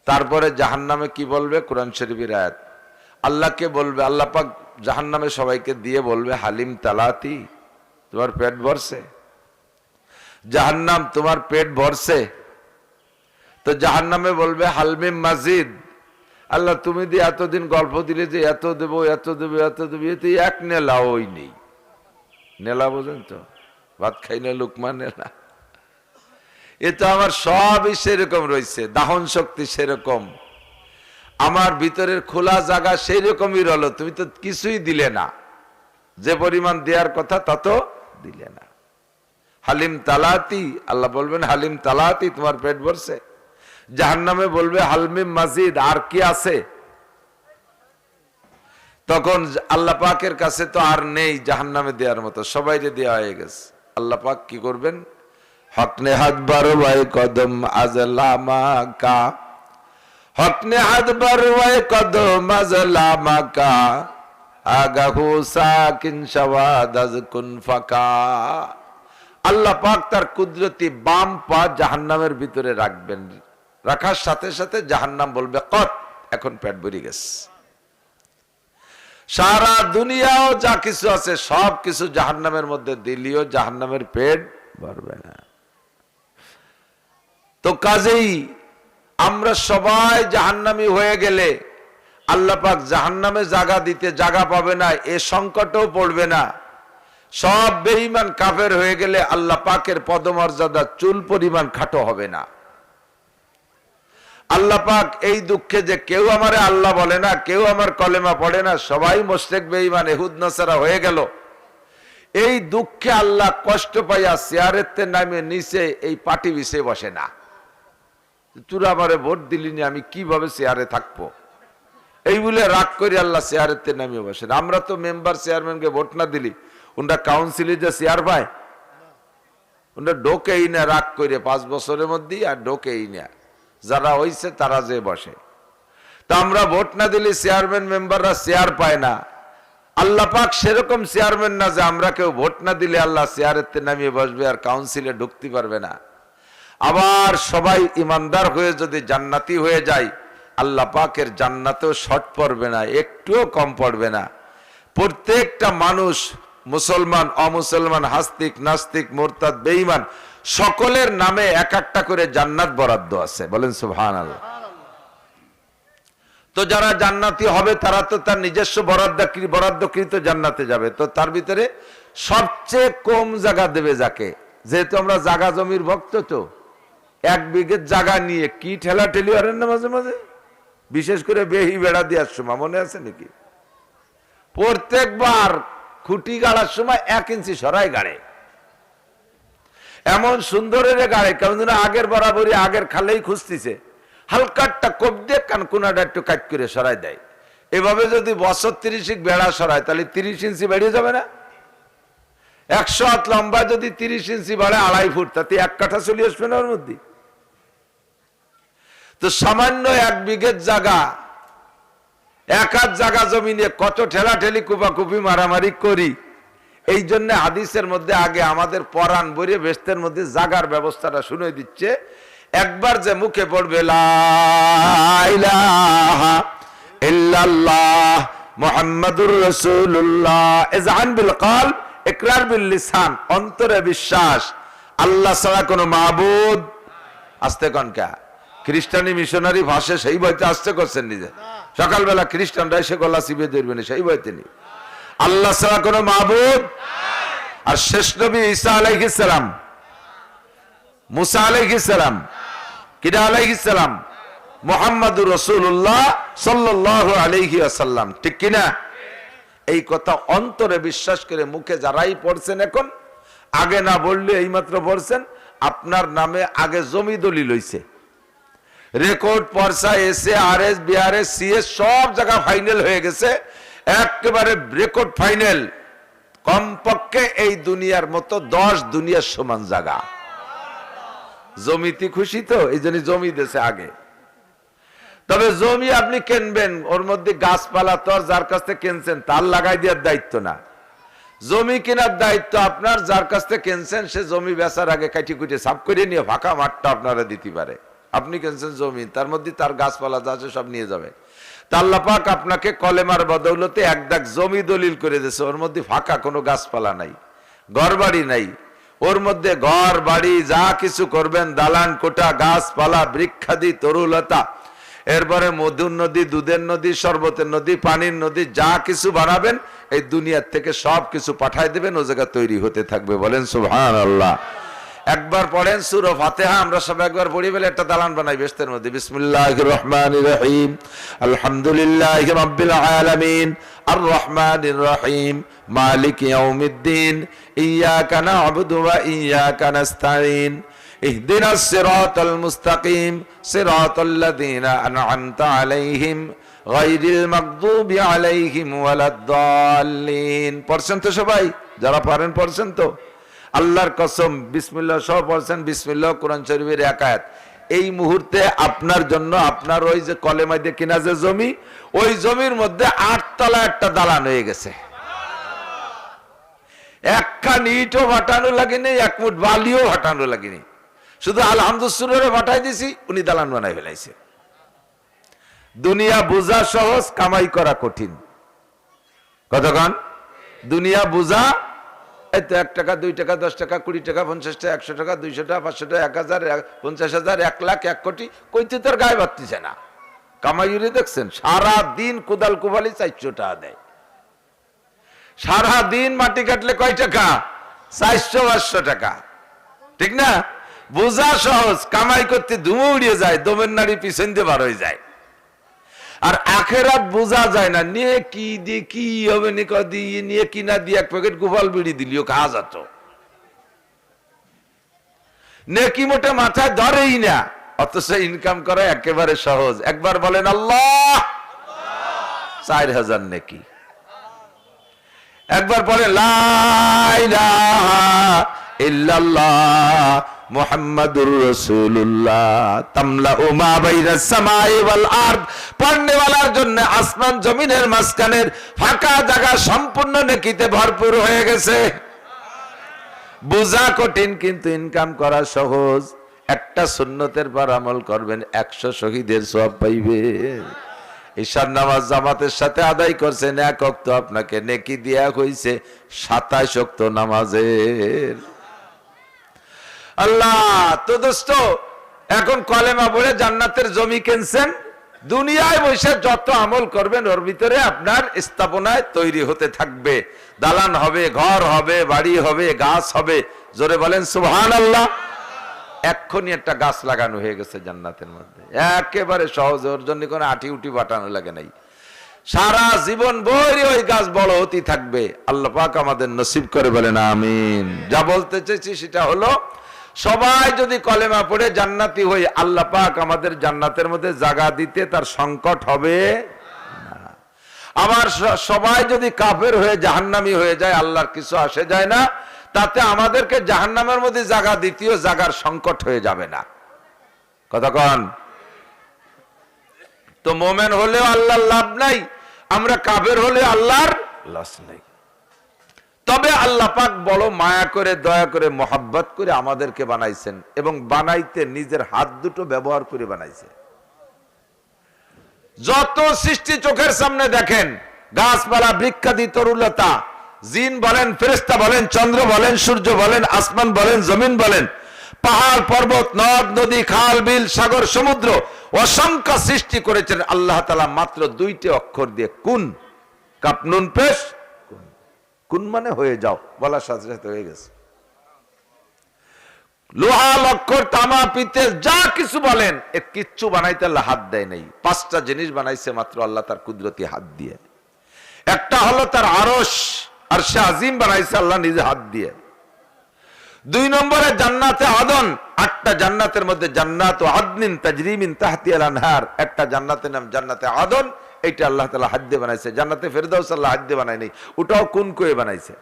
তারপরে জাহান্নামে কি বলবে? কোরআন শরীফের আয়াত, আল্লাহকে বলবে, আল্লাহ পাক জাহান্নামে সবাইকে দিয়ে বলবে, হালিম তালাতি, তোমার পেট ভরছে? জাহান্নাম তোমার পেট ভরছে? তো জাহান্নামে বলবে, হালমিম মাজিদ, আল্লাহ তুমি দিয়ে এতদিন গল্প দিলে যে এত দেবো এত দেবো এত দেবো, এতে এক নেলাওই নেই। নেলা বোঝেন তো, ভাত খাই না লুকমা নেলা, এ তো আমার সবই সেরকম রয়েছে, দাহন শক্তি সেরকম, আমার ভিতরের খোলা জায়গা সেই রকমই রলো, তুমি তো কিছুই দিলে না, যে পরিমাণ দেওয়ার কথা তত দিলে না। হালিম তালাতি, আল্লাহ বলবেন হালিম তালাতি, তোমার পেট ভরছে? জাহান্নামে বলবে হালমিম মাজিদ, আর কি আছে? তখন আল্লাহ পাকের কাছে তো আর নেই জাহান্নামে দেওয়ার মতো, সবাইকে দেওয়া হয়ে গেছে। আল্লাহ পাক কি করবেন? হকনে হাত বারো ভাই কদম আজলামা কা, হক নে হাত বরওয়ায় কদম মাজলামাকা আগাহু সাকিন শাওয়াদ আজ কুন ফাকা। আল্লাহ পাক তার কুদরতি বাম পা জাহান্নামের ভিতরে রাখবেন, রাখার সাথে সাথে জাহান্নাম বলবে কত, এখন পেট ভরে গেছে। সারা দুনিয়াও যা কিছু আছে সব কিছু জাহান্নামের মধ্যে দিলিও জাহান্নামের পেট ভরবে না। তো কাজেই আমরা সবাই জাহান্নামী হয়ে গেলে আল্লাহ পাক জাহান্নামে জায়গা দিতে জায়গা পাবে না, এ সংকটও পড়বে না। সব বেঈমান কাফের হয়ে গেলে আল্লাহ পাকের পদমর্যাদা চুল পরিমাণ খাটো হবে না। আল্লাহ পাক এই দুঃখে যে কেউ আমারে আল্লাহ বলে না, কেউ আমার কলেমা পড়ে না, সবাই মুশরিক বেঈমান ইহুদ নাসারা হয়ে গেল, এই দুঃখে আল্লাহ কষ্ট পাইয়া চেয়ারেতে নামে নিচে এই পাটি বিছে বসে না। তোরা আমারে ভোট দিলিনি, আমি কিভাবে চেয়ারে থাকবো, এই বলে রাগ করে আল্লাহ চেয়ারেতে নামিয়ে বসে না। আমরা তো মেম্বার চেয়ারম্যানকে ভোট না দিলি ওনারা কাউন্সিলে যে চেয়ার পায় ওনারা ঢোকেই না, রাগ করে 5 বছরের মধ্যেই আর ঢোকেই না, যারা হইছে তারা যে বসে। তা আমরা ভোট না দিলে চেয়ারম্যান মেম্বাররা চেয়ার পায় না। আল্লাহ পাক সেরকম চেয়ারম্যান না যে আমরা কেউ ভোট না দিলে আল্লাহ চেয়ারেতে নামিয়ে বসবে আর কাউন্সিলে ঢুকতে পারবে না। আবার সবাই ইমানদার হয়ে যদি জান্নাতি হয়ে যায় আল্লাহ পাকের জান্নাতেও শর্ট পড়বে না, একটুও কম পড়বে না। প্রত্যেকটা মানুষ, মুসলমান অমুসলমান, হাস্তিক নাস্তিক মুরতাদ বেঈমান, সকলের নামে এক একটা করে জান্নাত বরাদ্দ আছে, বলেন সুবহানাল্লাহ। তো যারা জান্নাতি হবে তারা তো তার নিজস্ব বরাদ্দকৃত জান্নাতে যাবে। তো তার ভিতরে সবচেয়ে কম জায়গা দেবে যাকে, যেহেতু আমরা জায়গা জমির ভক্ত, তো 1 বিঘে জায়গা নিয়ে কি ঠেলা ঠেলি আরেন না মাঝে মাঝে, বিশেষ করে বেহি বেড়া দেওয়ার সময় মনে আছে নাকি? প্রত্যেকবার খুঁটি গাড়ার সময় 1 ইঞ্চি সরাই গাড়ে, এমন সুন্দরের গাড়ে কেমন আগের বরাবরই আগের খালেই খুঁজতেছে, হালকাটা কোপ দিয়ে কানকুনাটা একটু কাট করে সরাই দেয়। এভাবে যদি বছর 30 বেড়া সরায় তাহলে 30 ইঞ্চি বেড়ে যাবে না? 100 হাত লম্বা যদি 30 ইঞ্চি বাড়ে 2.5 ফুট, তাতে 1 কাঠা চলে আসবে না ওর মধ্যে। তো সামান্য 1 বিঘের জায়গা, 1 হাত জায়গা জমি নিয়ে কত ঠেলা ঠেলি কুপাকুপি মারামারি করি। এই জন্য হাদিসের মধ্যে আগে আমাদের পরাণ বইরে বেস্তের মধ্যে জাগার ব্যবস্থাটা শুনে দিচ্ছে। একবার যে মুখে পড়বে লা ইলাহা ইল্লাল্লাহ মুহাম্মাদুর রাসূলুল্লাহ, ইযআন বিল কলব ইকরার বিল লিসান, অন্তরে বিশ্বাস আল্লাহ ছাড়া কোনো মাবুদ। আস্তে কনকা খ্রিস্টানি মিশনারি ভাষে সেই বইতে আসতে করছেন নিজে, সকালবেলা খ্রিস্টানরা এসে গলা চিপে ধরবে না, সেই বইতে নেই। আল্লাহ ছাড়া কোনো মাবুদ, আর শেষ নবী ঈসা আলাইহিস সালাম, মুসা আলাইহিস সালাম, কিরা আলাইহিস সালাম, মুহাম্মাদুর রাসূলুল্লাহ সাল্লাল্লাহু আলাইহি ওয়াসাল্লাম, ঠিক কি না? এই কথা অন্তরে বিশ্বাস করে মুখে যারাই পড়ছেন, এখন আগে না বললে এইমাত্র পড়ছেন, আপনার নামে আগে জমি দলিল হইছে, রেকর্ড পর্সা এসে আরএস বিআরএস সিএস সব জায়গা ফাইনাল হয়ে গেছে, একেবারে রেকর্ড ফাইনাল। কমপক্ষে এই দুনিয়ার মতো 10 দুনিয়ার সমান জায়গা জমিতে খুশি, তো এই জন্য জমি দেশে আগে। তবে জমি আপনি কিনবেন, ওর মধ্যে গাছপালা তো আর যার কাছ থেকে কিনছেন তার লাগাই দেওয়ার দায়িত্ব না, জমি কেনার দায়িত্ব আপনার। যার কাছ থেকে কিনছেন সে জমি বেচার আগে কাটি কুটে সাফ করে নিয়ে ফাঁকা মাঠটা আপনারা দিতে পারে। আপনি কিনছেন জমি, তার মধ্যে তার গাছপালা যা আছে সব নিয়ে যাবে। তা আল্লাহ পাক আপনাকে কলেমার বদৌলতে 1 দাগ জমি দলিল করে দিয়েছে, ওর মধ্যে ফাঁকা কোনো গাছপালা নাই, ঘর বাড়ি নাই, ওর মধ্যে ঘর বাড়ি যা কিছু করবেন, দালান কোটা, গাছপালা, বৃক্ষাদি, তরুলতা, এরপরে মধুর নদী, দুধের নদী, শরবতের নদী, পানির নদী, যা কিছু বানাবেন এই দুনিয়ার থেকে সব কিছু পাঠায় দেবেন, ও জায়গা তৈরি হতে থাকবে, বলেন সুবহানাল্লাহ। একবার পড়েন সূরা ফাতিহা, আমরা সব একবার পড়ি বলে একটা দালান বানাই বেহেশতের মধ্যে। বিসমিল্লাহির রহমানির রহিম, আলহামদুলিল্লাহি রাব্বিল আলামিন, আর রহমানির রহিম, মালিক ইয়াউমিদ্দিন, ইয়্যাকা না'বুদু ওয়া ইয়্যাকা নাস্তাঈন, ইহদিনাস সিরাতাল মুস্তাকিম, সিরাতাল্লাযীনা আন'আমতা আলাইহিম গায়রিল মাগদুবি আলাইহিম ওয়ালাদ-দাল্লিন। পড়ছেন তো সবাই? যারা পারেন পড়ছেন তো? আল্লাহর কসম বিসমিল্লাহ সহ পড়ছেন, বিসমিল্লাহ কোরআন শরীফের 1 আয়াত, এই মুহূর্তে আপনার জন্য আপনার ওই যে কলেমায় দিয়ে কিনা যে জমি, ওই জমির মধ্যে 8 তলা একটা দালান হয়ে গেছে। একখান ইটও ভাটানো লাগেনি, এক মুঠ বালিও ভাটানো লাগেনি, শুধু আলহামদুলিল্লাহ ভাটাই দিছি, উনি দালান বানাই ফেলাইছে। দুনিয়া বুঝা সহজ, কামাই করা কঠিন। কতক্ষণ দুনিয়া বুঝা, এই তো 1 টাকা 2 টাকা 10 টাকা 20 টাকা 50 টাকা 100 টাকা 200 টাকা 500 টাকা 1000 50,000 1 লাখ 1 কোটি, কইতে তোর গায়ে বাড়তিছে না। কামাইরে দেখছেন সারা দিন কোদাল কুবালি 400 টাকা দেয়, সারা দিন মাটি কাটলে কয় টাকা? 400-500 টাকা, ঠিক না? বোঝা সহজ, কামাই করতে ধুমো উড়িয়ে যায়, দমের নাড়ি পিছন দিয়ে বার হয়ে যায়। আর আখেরাত বোঝা যায় না, নিয়ে কি দিয়ে কি হবে নিয়ে কিনা দিয়ে 1 প্যাকেট গোপাল বিড়ি দিলিও খাওয়া যেত, নেকি মোটে মাথায় ধরেই না, অথচ ইনকাম করা একেবারে সহজ। একবার বলেন আল্লাহ, 4000 নেকি। একবার বলে লা ইলাহা ইল্লাল্লাহ মুহাম্মাদুর রাসূলুল্লাহ তামলাউ মা বাইনাস সামাই ওয়াল আরদ। পড়নেওয়ালার জন্য আসমান জমিনের মাঝখানের ফাঁকা জায়গা সম্পূর্ণ নেকিতে ভরপুর হয়ে গেছে। বোঝা কঠিন কিন্তু ইনকাম করা সহজ। একটা সুন্নতের পর আমল করবেন, 100 শহীদের সওয়াব পাইবেন। ঈশার নামাজ জামাতের সাথে আদায় করছেন 1 ওয়াক্ত, আপনাকে নেকি দেয়া হইছে 27 ওয়াক্ত নামাজের। আল্লাহ তো দোস্ত, এখন কলেমা পড়ে জান্নাতের জমি কিনছেন, দুনিয়ায় বসে যত আমল করবেন ওর ভিতরে আপনার স্থাপনায় তৈরি হতে থাকবে, দালান হবে, ঘর হবে, বাড়ি হবে, গাছ হবে। জোরে বলেন সুবহানাল্লাহ। এক্ষুনি একটা গাছ লাগানো হয়ে গেছে জান্নাতের মধ্যে, একেবারে সহজ, ওর জন্য কোনো আটি উটি বাটানো লাগে নাই। সারা জীবন ভরে ওই গাছ বড় হতে থাকবে। আল্লাহ পাক আমাদের নসিব করে, বলেন আমিন। যা বলতে চাইছি সেটা হলো, সবাই যদি কলেমা পড়ে জান্নাতি হই, আল্লাহ পাক আমাদের জান্নাতের মধ্যে জায়গা দিতে তার সংকট হবে না। আবার সবাই যদি কাফের হয়ে জাহান্নামী হয়ে যায়, আল্লাহর কিছু আসে যায় না, তাতে আমাদেরকে জাহান্নামের মধ্যে জায়গা দ্বিতীয় জায়গার সংকট হয়ে যাবে না। কতক্ষণ তো মোমেন হলেও আল্লাহর লাভ নাই, আমরা কাফের হলে আল্লাহর লস নাই। তবে আল্লাহ পাক বড় মায়া করে, দয়া করে, মোহাব্বত করে আমাদেরকে বানাইছেন, এবং বানাইতে নিজের হাত দুটো ব্যবহার করে বানাইছে। যত সৃষ্টি চোখের সামনে দেখেন, গাছপালা, বৃক্ষাদি, তরুলতা, জিন বলেন, ফেরেশতা বলেন, চন্দ্র বলেন, সূর্য বলেন, আসমান বলেন, জমিন বলেন, পাহাড় পর্বত, নদ নদী, খাল বিল, সাগর সমুদ্র, অসংখ্য সৃষ্টি করেছেন আল্লাহ তাআলা মাত্র 2টি অক্ষর দিয়ে, কুন, কাপ নুন পেশ। কুন মানে হয়ে যাও, বলার সাথে সাথে হয়ে গেছে। লোহা, লক্কর, তামা, পিতল, যা কিছু বলেন, এ কিচ্ছু বানাইতে আল্লাহ হাত দেয় নাই। 5টা জিনিস বানাইছে মাত্র আল্লাহ তার কুদরতি হাত দিয়ে। একটা হলো তার আরশ, আরশে আজিম বানাইছে আল্লাহ নিজে হাত দিয়ে। 2 নম্বরে জান্নাতে আদন, 8টা জান্নাতের মধ্যে জান্নাত আদনিন তাজরি মিন তাহতিহাল আনহার, একটা জান্নাতের নাম জান্নাতে আদন, এইটা আল্লাহ তাআলা হাত দিয়ে বানাইছে। জান্নাতে ফেরদাউস আল্লাহ হাত দিয়ে বানায় নাই, ওটাও কোন করে বানাইছে।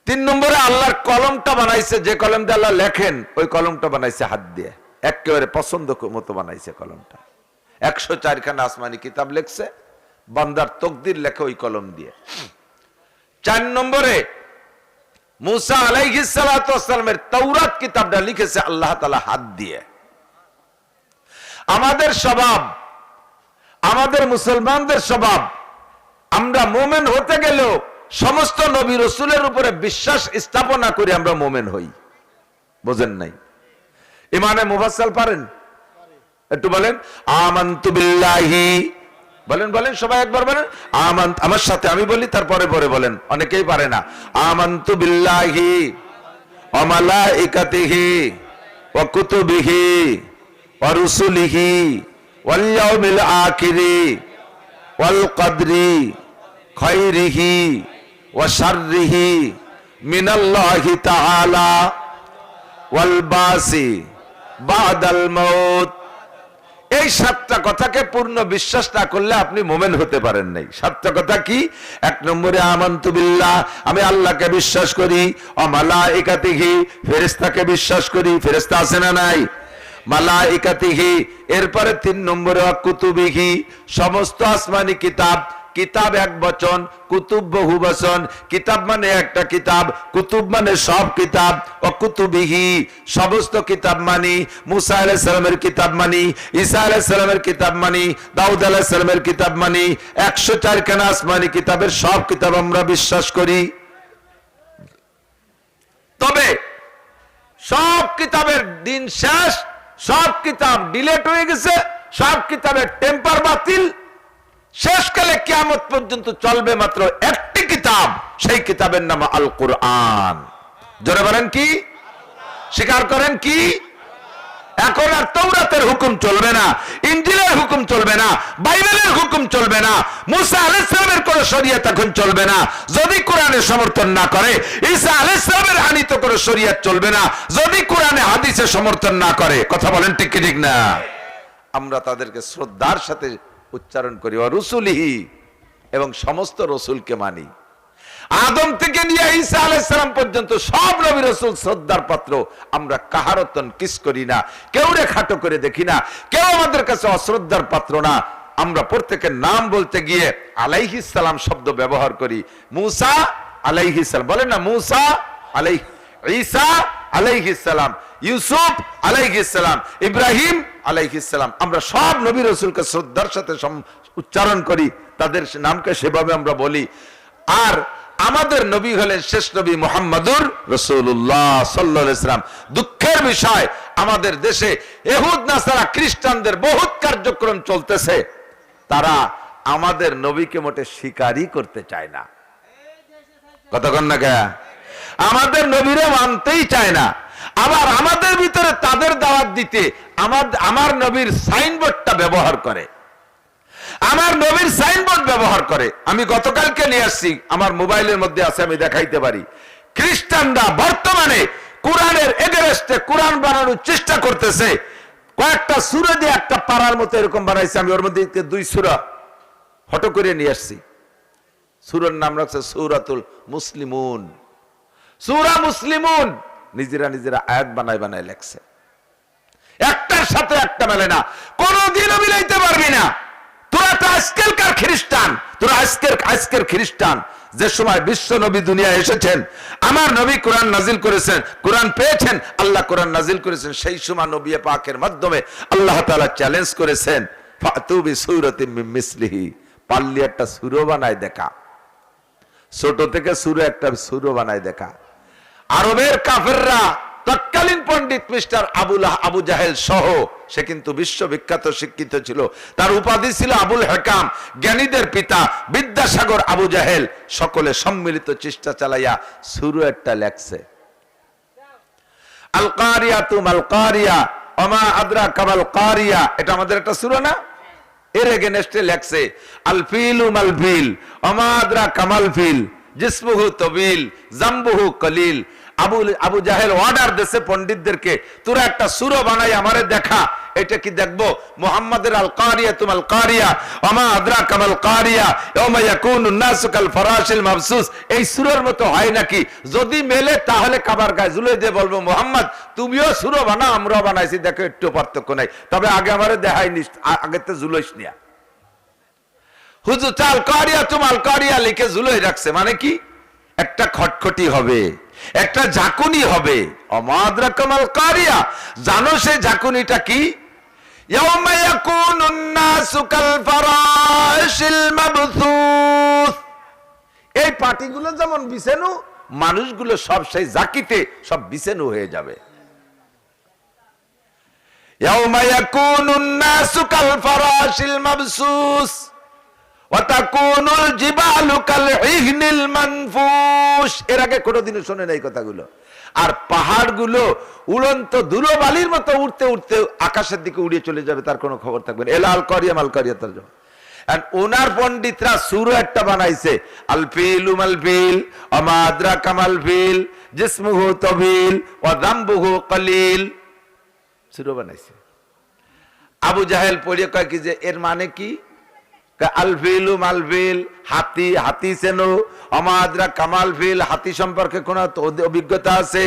3 নম্বরে আল্লাহর কলমটা বানাইছে, যে কলম দিয়ে আল্লাহ লেখেন, ওই কলমটা বানাইছে হাত দিয়ে, একেবারে পছন্দ মতো বানাইছে কলমটা। 104 খানা আসমানি কিতাব লেখছে, বান্দার তকদির লেখে ওই কলম দিয়ে। 4 নম্বরে মুসা আলাইহিস সালাতু ওয়াস সালামের তাওরাত কিতাবটা লিখেছে আল্লাহ তাআলা হাত দিয়ে। আমাদের স্বভাব, আমাদের মুসলমানদের স্বভাব, আমরা মোমেন হতে গেলেও সমস্ত নবী রাসূলের উপরে বিশ্বাস স্থাপনা করে আমরা মোমেন হই। বোঝেন নাই? ইমানে মুফাসসাল পারেন? একটু বলেন আমানতু বিল্লাহি। বলেন বলেন সবাই একবার বলেন আমানত। আমার সাথে আমি বলি, তারপরে পরে বলেন, অনেকেই পারে না। আমানতু বিল্লাহি ওয়া মালাইকাতিহি ওয়া কুতুবিহি ওয়া রুসুলিহি ওয়াল ইয়াউমিল আখিরি ওয়াল কদরি খায়রিহি ওয়া শাররিহি মিনাল্লাহি তাআলা ওয়াল বাসি বাদাল মাউত। এই 7টা কথাকে পূর্ণ বিশ্বাস না করলে আপনি মোমেন হতে পারেন নাই। 7টা কথা কি? 1 নম্বরে আমানতু বিল্লাহ, আমি আল্লাহকে বিশ্বাস করি। ওয়া মালাইকাতিহি, ফেরেশতাকে বিশ্বাস করি। ফেরেশতা আছে না নাই? মালাইকাতিহি, এরপরে 3 নম্বরে ওয়া কুতুবিহি, সমস্ত আসমানি কিতাব। কিতাব এক বচন, কুতুব বহু বচন। কিতাব মানে একটা কিতাব, কুতুব মানে সব কিতাব। ও কুতুবিহি, সমস্ত কিতাব মানি। মুসা আলাইহিস সালামের কিতাব মানি, ঈসা আলাইহিস সালামের কিতাব মানি, দাউদ আলাইহিস সালামের কিতাব মানি। 104 খানা আসমানি কিতাবের সব কিতাব আমরা বিশ্বাস করি। তবে সব কিতাবের দিন শেষ, সব কিতাব ডিলেট হয়ে গেছে, সব কিতাবের টেম্পার বাতিল। শেষকালে কিয়ামত পর্যন্ত চলবে মাত্র একটি কিতাব, সেই কিতাবের নাম আল কোরআন। জোরে বলেন কি? স্বীকার করেন কি? এখন আর তাওরাতের হুকুম চলবে না, ইনজিলের হুকুম চলবে না, বাইবেলের হুকুম চলবে না, মুসা আলাইহিস সালামের কোন শরীয়ত এখন চলবে না যদি কোরআনে সমর্থন না করে। ঈসা আলাইহিস সালামের আনিত কোন শরীয়ত চলবে না যদি কোরআনে হাদিসে সমর্থন না করে। কথা বলেন ঠিক কি ঠিক না? আমরা তাদেরকে শ্রদ্ধার সাথে উচ্চারণ করি, ওয়া রুসুলিহি, এবং সমস্ত রসুলকে মানি। আদম থেকে নিয়ে ঈসা আলাইহিস সালাম পর্যন্ত সব নবী রাসূল শ্রদ্ধার পাত্র। আমরা কাহারতন কিস করি না, কেউ রে খাটো করে দেখি না, কেউ আমাদের কাছে অশ্রদ্ধার পাত্র না। আমরা প্রত্যেকের নাম বলতে গিয়ে আলাইহিস সালাম শব্দ ব্যবহার করি। মুসা আলাইহিস সালাম বলেন না, মুসা আলাইহি, ঈসা আলাইহিস সালাম, ইউসুফ আলাইহিস সালাম, ইব্রাহিম আলাইহিস সালাম। আমরা সব নবী রাসূলকে শ্রদ্ধার সাথে উচ্চারণ করি, তাদের নামকে সেভাবে আমরা বলি। আর আমাদের নবী হলেন শেষ নবী মুহাম্মাদুর রাসূলুল্লাহ সাল্লাল্লাহু আলাইহি ওয়াসাল্লাম। দুঃখের বিষয়, আমাদের দেশে ইহুদ নাসারা খ্রিস্টানদের বহুত কার্যক্রম চলতেছে, তারা আমাদের নবীকে মোটে স্বীকারই করতে চায় না। কতক্ষণ না কে? আমাদের নবীরে মানতেই চায় না। আবার আমাদের ভিতরে তাদের দাওয়াত দিতে আমার নবীর সাইনবোর্ডটা ব্যবহার করে, আমার নবীর সাইনবোর্ড ব্যবহার করে। আমি গতকালকে নিয়ে আসছি, আমার মোবাইলের মধ্যে আছে, আমি দেখাইতে পারি। খ্রিস্টানরা বর্তমানে কোরআনের এগেনস্টে কোরআন বানানোর চেষ্টা করতেছে। কয়েকটা সূরা দিয়ে একটা পাড়ার মতো এরকম বানাইছে। আমি ওর মধ্যে 2 সূরা ফটো করে নিয়ে আসছি। সূরার নাম রাখছে সূরাতুল মুসলিমুন। সূরা মুসলিমুন নিজেরা আয়াত বানায় লেখছে, একটার সাথে একটা মেলে না, কোনদিনও মিলাইতে পারবি না। তোরা তো আজকালকার খ্রিস্টান, তোরা আজকের খ্রিস্টান। যে সময় বিশ্ব নবী দুনিয়ায় এসেছেন, আমার নবী কোরআন নাজিল করেছেন, কোরআন পেয়েছেন, আল্লাহ কোরআন নাজিল করেছেন, সেই সময় নবী পাকের মাধ্যমে আল্লাহ তাআলা চ্যালেঞ্জ করেছেন, ফাতু বিসূরাতিন মিন মিসলিহি, পারলি একটা সূরা বানায় দেখা। ছোট থেকে একটা সূরা বানায় দেখা। আরবের কাফেররা, তৎকালীন পণ্ডিত মিস্টার আবু জাহেল সহ, সে কিন্তু বিশ্ববিখ্যাত শিক্ষিত ছিল, তার উপাধি ছিল আবুল হেকাম, জ্ঞানীদের পিতা, বিদ্যাসাগর আবু জাহেল। সকলে সম্মিলিত চেষ্টা চালাইয়া সূরা একটা লেখছে, আল কারিয়াতু মাল কারিয়া ওমা আদরাকা মাল কারিয়া। এটা আমাদের একটা সূরা না? এর এগেইনস্টে লেখছে আল ফিলু মাল ফিল ওমা আদরাকা মাল ফিল জিসমুহু তবিল জামবুহু কলিল। আবু জাহেল অর্ডার দেশে পণ্ডিতদেরকে, তোরা একটা সূরা বানাই আমারে দেখা। এটা কি দেখবো? মুহাম্মাদের আল কারিয়া তুমাল কারিয়া ওমা আদরাকা মাল কারিয়া ইয়াউমা ইয়াকুনুন নাসু কাল ফারাশিল মাবসুস। এই সূরার মতো হয় নাকি? যদি মেলে তাহলে কাবার গায়ে ঝুলে দিয়ে বলবো, মুহাম্মদ তুমিও সূরা বানাও, আমরাও বানাইছি, দেখো একটু পার্থক্য নাই। তবে আগে আমারে দেখাইনি, আগে তো ঝুলাইস নিয়া। হুজুর চাল কারিয়া তুমাল কারিয়া লিখে ঝুলাই রাখছে, মানে কি? একটা খটখটি হবে, একটা ঝাঁকুনি হবে। অমাদ্রা কামাল কারিয়া, জানো সে ঝাঁকুনিটা কি? ইয়াউমা ইয়াকুনুন নাসু কাল ফারাশিল মাবসুস। এই পাটিগুলো যেমন বিছানো, মানুষগুলো সব সেই জাকিতে সব বিছানো হয়ে যাবে। ইয়াউমা ইয়াকুনুন নাসু কাল ফারাশিল মাবসুস ওয়া তাকুনুল জিবালু কাল ইহনিল মানফুস। এর আগে কোনোদিনও শোনেন এই কথাগুলো। আর পাহাড়গুলো উড়ন্ত ধুলোবালির মতো উড়তে উড়তে আকাশের দিকে উড়িয়ে চলে যাবে, তার কোনো খবর থাকবে না। এলাল কারিয়া মাল কারিয়া তরজমা। এন্ড ওনার পণ্ডিতরা সূরা একটা বানাইছে, আল ফিলু মাল ফিল ওমা আদরাকা মাল ফিল জিসমুহু তাবিল ওয়া যামবুহু কলিল। সূরা বানাইছে। আবু জাহেল পড়ে কয় কি যে এর মানে কি? আলফিলু মালফিল, হাতি, হাতি চেনো, অমাদ্রা কামাল ফিল, হাতি সম্পর্কে কোন অভিজ্ঞতা আছে?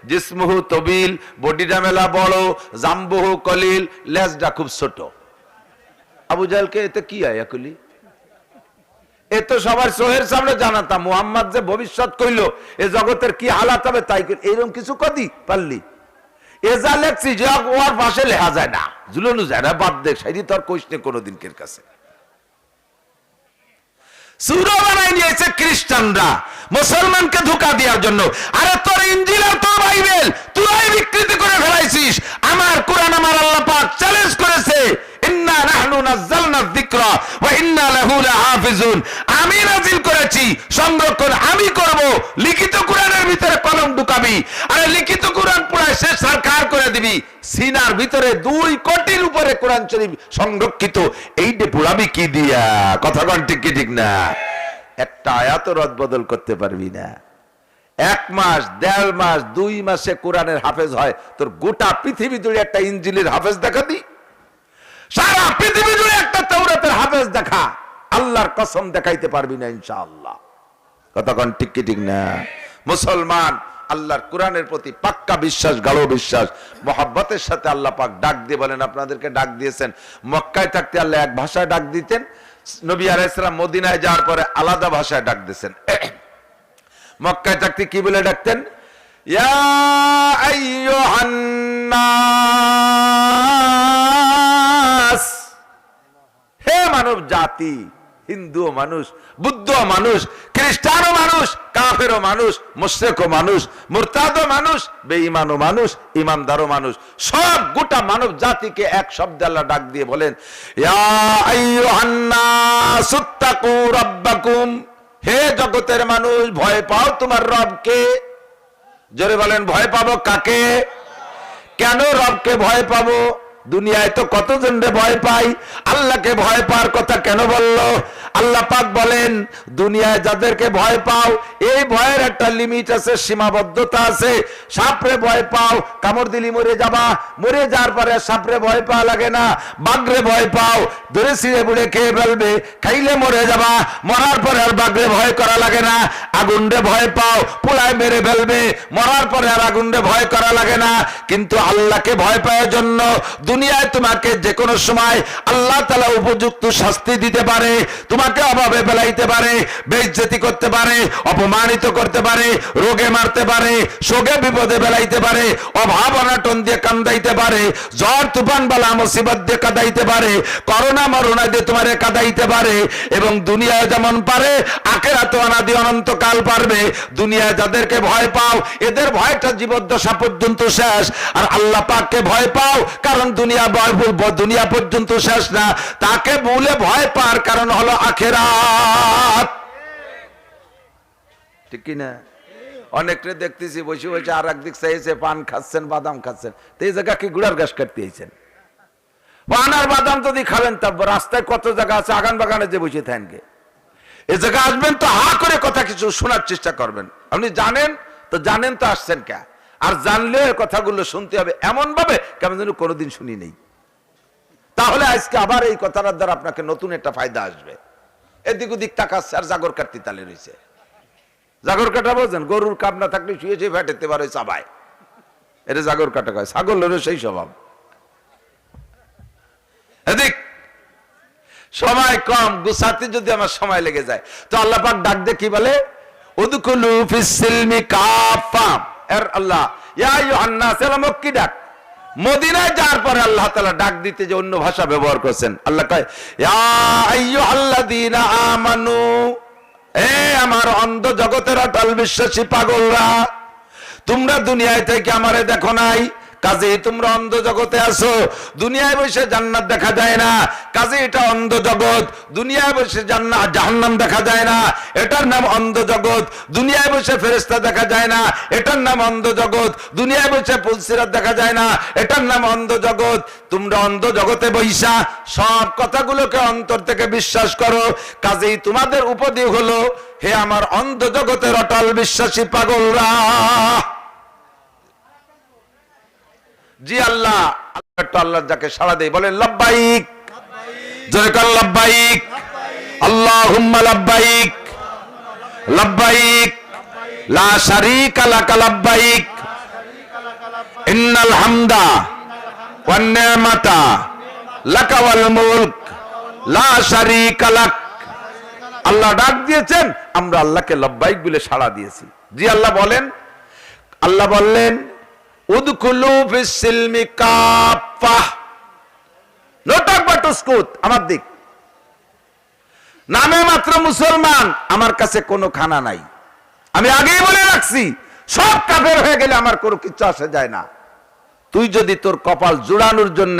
জিসমুহু তবিল, বডিটা মেলা বড়, জাম্বুহু কলিল, লেজটা খুব ছোট। আবু জাহেলকে এতে কি হয় একুলি? এ তো সবার চোখের সামনে জানাতা মুহাম্মদ যে ভবিষ্যৎ কইল এ জগতের কি হালাত হবে তাই এরকম কিছু কদি পারলি? এ যা লেখছি যে ওর পাশে লেখা যায় না, ঝুলানো যায় না, বাদ দেখ সাইডি তোর কইস নে কোনদিনকের কাছে। সূরা বানাই নিয়েছে খ্রিস্টানরা মুসলমানকে ধোঁকা দেওয়ার জন্য। আরে তোর ইনজিল আর তোর বাইবেল তুই বিকৃতি করে ফেলাইছিস। আমার কোরআন আমার আল্লাহ পাক চ্যালেঞ্জ করেছে, ইন্না নাহনু নাযালনা যিকরা ওয়া ইন্না লাহু লাহাফিজুন। আমি নাযিল করেছি, সংরক্ষণ আমি করব। লিখিত কোরআনের ভিতরে কলম ঢুকাবি, আরে লিখিত কোরআন পুরো শেষ সরকার করে দিবি। সিনার ভিতরে 2 কোটির উপরে কোরআন শরীফ সংরক্ষিত, এইটা পুরাবি কি দিয়া? কথা কোন ঠিক কি ঠিক না? একটা আয়াত রদ বদল করতে পারবি না। 1 মাস 1.5 মাস 2 মাসে কোরআনের হাফেজ হয়, তোর গোটা পৃথিবী জুড়ে একটা ইনজিলের হাফেজ দেখা দি, সারা পৃথিবী জুড়ে একটা তাওরাতের হাফেজ দেখা, আল্লাহর কসম দেখাইতে পারবি না ইনশাআল্লাহ। কথা কোন ঠিক কি ঠিক না? মুসলমান আল্লাহর কোরআনের প্রতি পাক্কা বিশ্বাস, গাঢ় বিশ্বাস, মোহাব্বতের সাথে আল্লাহ পাক ডাক দিয়ে বলেন, আপনাদেরকে ডাক দিয়েছেন। মক্কায় থাকতে আল্লাহ এক ভাষায় ডাক দিতেন, নবী আলাইহিস সালাম মদিনায় যাওয়ার পরে আলাদা ভাষায় ডাক দিয়েছেন। মক্কায় থাকতে কি বলে ডাকতেন? ইয়া আইয়ুহান নাস, হে মানব জাতি। হিন্দুও মানুষ, বুদ্ধও মানুষ, খ্রিস্টানও মানুষ, কাফেরও মানুষ, মুশরিকও মানুষ, মুরতাদও মানুষ, বেঈমানও মানুষ, ঈমানদারও মানুষ, সব গোটা মানব জাতিকে এক শব্দে আল্লাহ ডাক দিয়ে বলেন, ইয়া আইয়ুহান নাস ইত্তাকু রাব্বাকুম, হে জগতের মানুষ ভয় পাও তোমার রবকে। জোরে বলেন, ভয় পাবো কাকে? কেন রবকে ভয় পাবো? দুনিয়ায় তো কতজনরে ভয় পাই, আল্লাহকে ভয় পাওয়ার কথা কেন বললো? আল্লাহ পাক বলেন, দুনিয়ায় যাদেরকে ভয় পাও এই ভয়ের একটা লিমিট আছে, সীমাবদ্ধতা আছে। সাপরে ভয় পাও, কামড় দিলি মরে যাবা, মরে যাওয়ার পরে সাপরে ভয় পাওয়া লাগে না। বাঘরে ভয় পাও, ধরে ছিঁড়ে বুড়ে খেয়ে ফেলবে, খাইলে মরে যাবা, মরার পরে আর বাঘরে ভয় করা লাগে না। আগুনরে ভয় পাও, পোড়ায় মেরে ফেলবে, মরার পরে আর আগুনরে ভয় করা লাগে না। কিন্তু আল্লাহকে ভয় পাওয়ার জন্য দুনিয়ায় তোমাকে যে কোনো সময় আল্লাহ তাআলা উপযুক্ত শাস্তি দিতে পারে, তোমাকে অভাবে ফেলাইতে পারে, বেইজ্জতি করতে পারে, অপমানিত করতে পারে, রোগে মারতে পারে, শোকে বিপদে ফেলাইতে পারে, অভাব অনাটন দিয়ে কান্দাইতে পারে, ঝড় তুফান বালা মুসিবত দিয়ে কাঁদাইতে পারে, করোনা মরোনা দিয়ে তোমারে কাঁদাইতে পারে। এবং দুনিয়ায় যেমন পারে আখিরাতে অনাদি অনন্তকাল পারবে। দুনিয়ায় যাদেরকে ভয় পাও এদের ভয়টা জীবদ্দশা পর্যন্ত শেষ, আর আল্লাহ পাককে ভয় পাও কারণ দুনিয়া পর্যন্ত শেষ না, তাকে ভুলে ভয় পাওয়ার কারণ হলো আখিরাত। ঠিক কি না? অনেকটা দেখতেছি বসে বসে আর একদিক চাইছে, পান খাচ্ছেন, বাদাম খাচ্ছেন, তো এই জায়গা কি গুড়ার গাছ কাটতে আইছেন? পান আর বাদাম যদি খাবেন তবে রাস্তায় কত জায়গা আছে, আগান বাগানে যে বসে থাকেন, এই জায়গা আসবেন তো হা করে কথা কিছু শোনার চেষ্টা করবেন। আপনি জানেন তো আসছেন কে? আর জানলে কথাগুলো শুনতে হবে এমন ভাবে কেমন যেন কোনোদিন শুনি নেই। তাহলে আজকে আবার এই কথাটার দ্বারা আপনাকে নতুন একটা ফায়দা আসবে। এদিক ওদিক তাকাচ্ছে আর জাগর কাটতে তালে রয়েছে। জাগর কাটা বোঝেন? গরুর কাপ না থাকলে শুয়ে শুয়ে ফেটেতে পারে চাবায়, এটা জাগর কাটা কয়। ছাগলেরও সেই স্বভাব। এদিক সময় কম, গুছাতে যদি আমার সময় লেগে যায় তো আল্লাহ পাক ডাক দিয়ে কি বলে? উদখুলু ফিস সিলমি কাফা। এর আল্লাহ ইয়া আইয়ুহান নাস, এলা মক্কি ডাক। মদিনায় যাওয়ার পরে আল্লাহ তাআলা ডাক দিতে যে অন্য ভাষা ব্যবহার করেছেন। আল্লাহ কয় ইয়া আইয়ুহাল্লাযীনা আমানু, এ আমার অন্ধ জগতের অটল বিশ্বাসী পাগলরা, তোমরা দুনিয়ায় থেকে আমারে দেখো নাই, কাজেই তোমরা অন্ধ জগতে আছো। দুনিয়ায় বসে জান্নাত দেখা যায় না, কাজে এটা অন্ধ জগৎ। দুনিয়ায় বসে জান্নাত জাহান্নাম দেখা যায় না, এটার নাম অন্ধ জগৎ। দুনিয়ায় বসে ফেরেশতা দেখা যায় না, এটার নাম অন্ধ জগৎ। দুনিয়ায় বসে পুলসিরাত দেখা যায় না, এটার নাম অন্ধ জগৎ। তোমরা অন্ধ জগতে বইসা সব কথাগুলোকে অন্তর থেকে বিশ্বাস করো। কাজেই তোমাদের উপদেশ হলো, হে আমার অন্ধ জগতের অটল বিশ্বাসী পাগলরা। জি আল্লাহ, আল্লাহ যাকে সাড়া দেয় বলেন লাব্বাইক, জোরে কর লাব্বাইক। আল্লাহুম্মা লাব্বাইক লাব্বাইক লা শারীকা লাকা লাব্বাইক ইন্নাল হামদা ওয়ান নি'মাতা লাকা ওয়াল মুলক লা শারীকা লাক। আল্লাহ ডাক দিয়েছেন, আমরা আল্লাহকে লব্বাইক বলে সাড়া দিয়েছি। জি আল্লাহ বলেন, আল্লাহ বললেন উদখুলু ফিস সিলমি কাফা, নোটক বাটুসকুত আমার দিক, নামে মাত্র মুসলমান, আমার কাছে কোনো খানা নাই। আমি আগেই বলে রাখছি, সব কাফের হয়ে গেলে আমার কোনো কিছু আসে যায় না। তুই যদি তোর কপাল জুড়ানোর জন্য,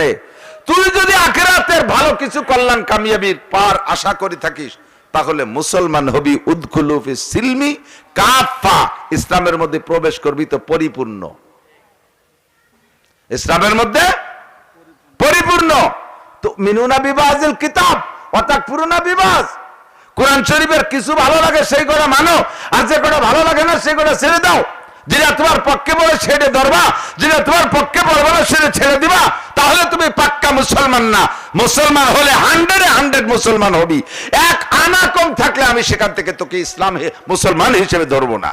তুই যদি আখিরাতের ভালো কিছু কল্যাণ কামিয়াবির পার আশা করে থাকিস, তাহলে মুসলমান হবি। উদখুলু ফিস সিলমি কাফা, ইসলামের মধ্যে প্রবেশ করবি তো পরিপূর্ণ, ইসলামের মধ্যে পরিপূর্ণ। তো মিনুনা বিবাজিল কিতাব ওয়াতাকফুরুনা বিবাজ, কোরআন শরীফের কিছু ভালো লাগে সেই করে মানো, আর যে করে ভালো লাগে না সেই করে ছেড়ে দাও। যেটা তোমার পক্ষে বলে সেটা ধরবা, যেটা তোমার পক্ষে বলবে না সেটা ছেড়ে দিবা, তাহলে তুমি পাক্কা মুসলমান না। মুসলমান হলে 100 মুসলমান হবি। এক আনা কম থাকলে আমি সেখান থেকে তোকে ইসলাম মুসলমান হিসেবে ধরবো না,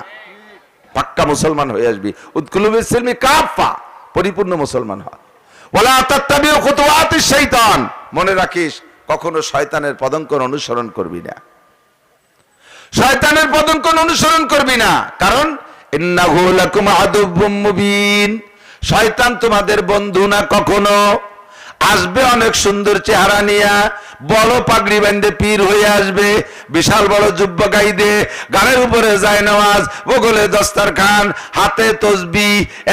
পাক্কা মুসলমান হয়ে আসবি। উদখুলু ফিস সিলমি কাফা, পরিপূর্ণ মুসলমান হ। ওয়ালা তাত্তাবিউ খুতুওয়াতিশ শাইতান, মনে রাখিস কখনো শয়তানের পদঙ্কন অনুসরণ করবি না, শয়তানের পদঙ্কন অনুসরণ করবি না। কারণ ইন্নাহু লাকুম আদুউম মুবিন, শয়তান তোমাদের বন্ধু না কখনো। আসবে অনেক সুন্দর চেহারা নিয়া, বড় পাগড়ি বাঁধে পীর হয়ে আসবে, বিশাল বড় জুব্বা গাইদে, গানের উপরে যায় নামাজ, বগলে দস্তারখান, হাতে তসবি,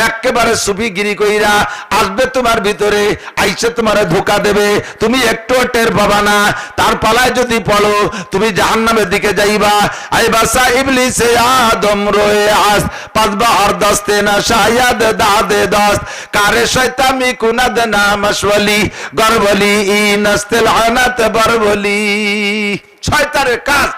একেবারে সুফিগিরি কইরা আসবে তোমার ভিতরে, আইসে তোমারে ধোকা দেবে, তুমি একটু টের পাবা না। তার পালায় যদি পড়ো তুমি জাহান্নামের দিকে যাইবা। আইবাসা ইবলিসে আদম রয়ে আস পাঁচবা আর দস্তে না শায়াদ দাদে দস্ত কারে শয়তামি কুনাদ না মশওয়ালি গরবলি ইনস্তেল আনাত বরবলি। শয়তানের কাজ,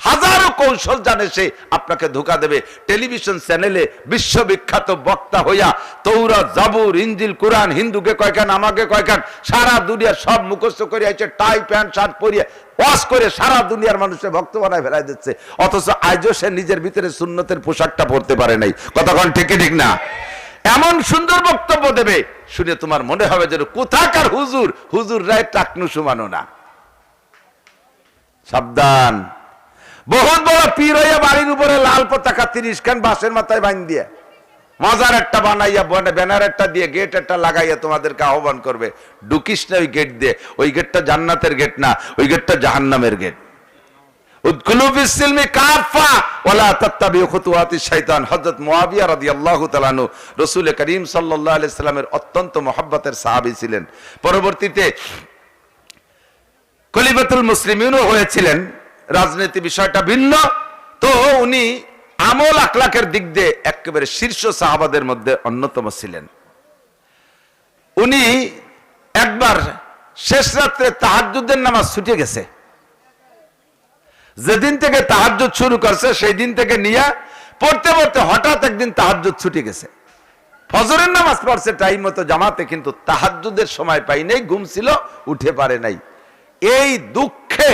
হাজারো কৌশল জানে সে, আপনাকে ধোঁকা দেবে। টেলিভিশন চ্যানেলে বিশ্ববিখ্যাত বক্তা হইয়া তৌরাত জাবুর ইনজিল কুরআন হিন্দুকে কয়খান আমাকে কয়খান সারা দুনিয়া সব মুখস্থ করে আইছে, টাই প্যান্ট শার্ট পরিয়ে ওয়াজ করে সারা দুনিয়ার মানুষের ভক্ত বানায় ফেলাই দিচ্ছে। অথচ আজও সে নিজের ভিতরে সুন্নতের পোশাকটা পরতে পারে নাই। কতক্ষণ ঠিক ঠিক না? এমন সুন্দর বক্তব্য দেবে, শুনে তোমার মনে হবে যে কোথাকার হুজুর, হুজুর রায় টাকনু সুমানো না। সাবধান, বহুত বড় পীর হইয়া বাড়ির উপরে লাল পতাকা 30 খান বাঁশের মাথায় বাঁধ দিয়ে মজার একটা বানাইয়া ব্যানার একটা দিয়ে গেট একটা লাগাইয়া তোমাদেরকে আহ্বান করবে, ঢুকিস না ওই গেট দিয়ে, ওই গেটটা জান্নাতের গেট না, ওই গেটটা জাহান্নামের গেট। উদখুলু ফিস সিলমি কাফা ওয়ালা তাত্তাবিউ খুতুওয়াতিশ শাইতান। হযরত মুআবিয়া রাদিয়াল্লাহু তাআলা আনহু রাসূল করিম সাল্লাল্লাহু আলাইহি সাল্লামের অত্যন্ত মহব্বতের সাহাবী ছিলেন। পরবর্তীতে খলিফাতুল মুসলিমিনও হয়েছিলেন। রাজনীতি বিষয়টা ভিন্ন, তো উনি আমল আখলাকের দিক দিয়ে একেবারে শীর্ষ সাহাবাদের মধ্যে অন্যতম ছিলেন। উনি একবার শেষ রাত্রে তাহাজ্জুদের নামাজ ছুটে গেছে। যেদিন থেকে তাহাজ্জুদ শুরু করছে সেই দিন থেকে নিয়ে পড়তে পড়তে হঠাৎ একদিন তাহাজ্জুদ ছুটে গেছে। ফজরের নামাজ পড়ছে টাইম মতো জামাতে, কিন্তু তাহাজ্জুদের সময় পাই নাই, ঘুম ছিল, উঠে পারে নাই। এই দুঃখে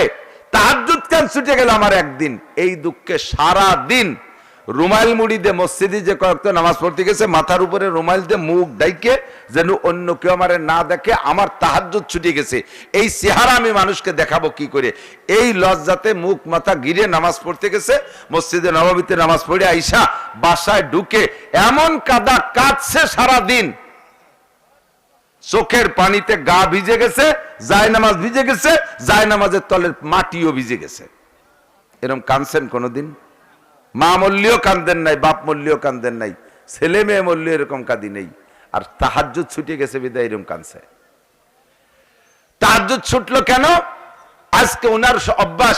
তাহাজ্জুদ কেন ছুটে গেল আমার একদিন, এই দুঃখে সারা দিন রুমাইল মুড়ি দিয়ে মসজিদে যে কয়েকটা নামাজ পড়তে গেছে, মাথার উপরে রুমাইল দিয়ে মুখ ডাইকে যেন অন্য কেউ আমার না দেখে, আমার তাহাজ্জুদ ছুটে গেছে। এই চেহারা আমি মানুষকে দেখাবো কি করে, এই লজ্জাতে মুখ মাথা গিরে নামাজ পড়তে গেছে। মসজিদে নববীতে নামাজ পড়ে আইসা বাসায় ঢুকে এমন কাদা কাঁদছে সারা দিন, চোখের পানিতে গা ভিজে গেছে, জায়নামাজ ভিজে গেছে, জায়নামাজের তলের মাটিও ভিজে গেছে। এরকম কাঁদছেন কোনোদিন? মা মল্লিও কান্দেন নাই, বাপ মল্লিও কান্দেন নাই, ছেলে মেয়ে মল্লিও এরকম কাঁদি নেই। আর তাহাজ্জুদ ছুটে গেছে বিদায় এরকম কাঁদছে। তাহাজ্জুদ ছুটলো কেন? আজকে ওনার অভ্যাস,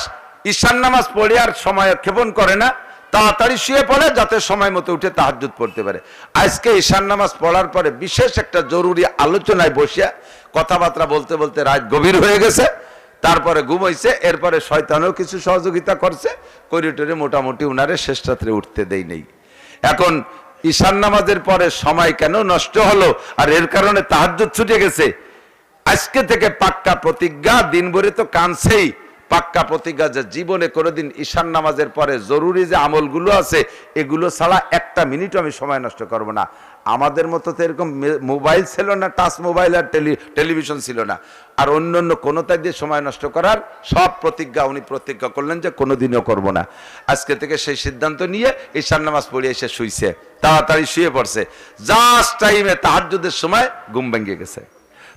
ঈশান নামাজ পড়ে আর সময় ক্ষেপণ করে না, তাড়াতাড়ি শুয়ে পড়ে যাতে সময় মতো উঠে তাহাজ্জুদ পড়তে পারে। আজকে ঈশান নামাজ পড়ার পরে বিশেষ একটা জরুরি আলোচনায় বসিয়া কথাবার্তা বলতে বলতে রাত গভীর হয়ে গেছে, তারপরে ঘুমাইছে। এরপরে শয়তানও কিছু সহযোগিতা করছে, করিডোরে মোটামুটি উনারে শেষ রাত্রে উঠতে দেই নেই। এখন ঈশান নামাজের পরে সময় কেন নষ্ট হলো, আর এর কারণে তাহাজ্জুদ ছুটে গেছে। আজকে থেকে পাক্কা প্রতিজ্ঞা, দিন ভরে তো কানছেই, পাক্কা প্রতিজ্ঞা যে জীবনে কোনোদিন ঈশান নামাজের পরে জরুরি যে আমলগুলো আছে এগুলো ছাড়া একটা মিনিটও আমি সময় নষ্ট করব না। আমাদের মতো তো এরকম মোবাইল ছিল না, টাচ মোবাইল আর টেলিভিশন ছিল না, আর অন্য অন্য কোনোটাই দিয়ে সময় নষ্ট করার সব প্রতিজ্ঞা উনি প্রতিজ্ঞা করলেন যে কোনোদিনও করব না। আজকে থেকে সেই সিদ্ধান্ত নিয়ে ঈশান নামাজ পড়ে এসে শুইছে, তাড়াতাড়ি শুয়ে পড়ছে। জাস্ট টাইমে তাহাজ্জুদের সময় ঘুম ভেঙে গেছে।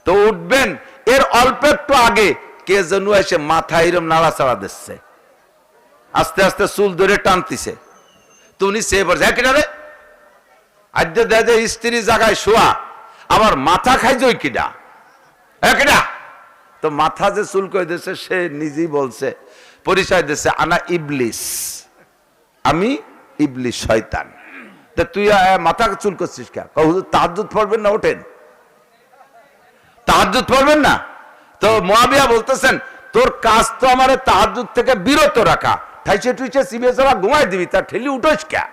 তো উঠবেন এর অল্প একটু আগে কে যেন এসে মাথা এরম নাড়াচাড়া দিচ্ছে, আস্তে আস্তে চুল ধরে টানতিছে। তো উনি সে পড়ছে, কিনারে আজ দে স্ত্রী জায়গায় শোয়া, আবার মাথা খাইছে ওই কিডা কিডা। তো মাথা যে চুল করে দিচ্ছে সে নিজেই বলছে, পরিচয় দিচ্ছে, আনা ইবলিস, আমি ইবলিস শয়তান। তা তুই মাথা চুল করছিস কে? হুজুর তাহাজ্জুদ পড়বেন না, ওঠেন তাহাজ্জুদ পড়বেন না। তো মুয়াবিয়া বলতেছেন, তোর কাজ তো আমার তাহাজ্জুদ থেকে বিরত রাখা, ঠাইছে টুইছে সিবে যাওয়া ঘুমাই দিবি, তার ঠেলি উঠোস কে?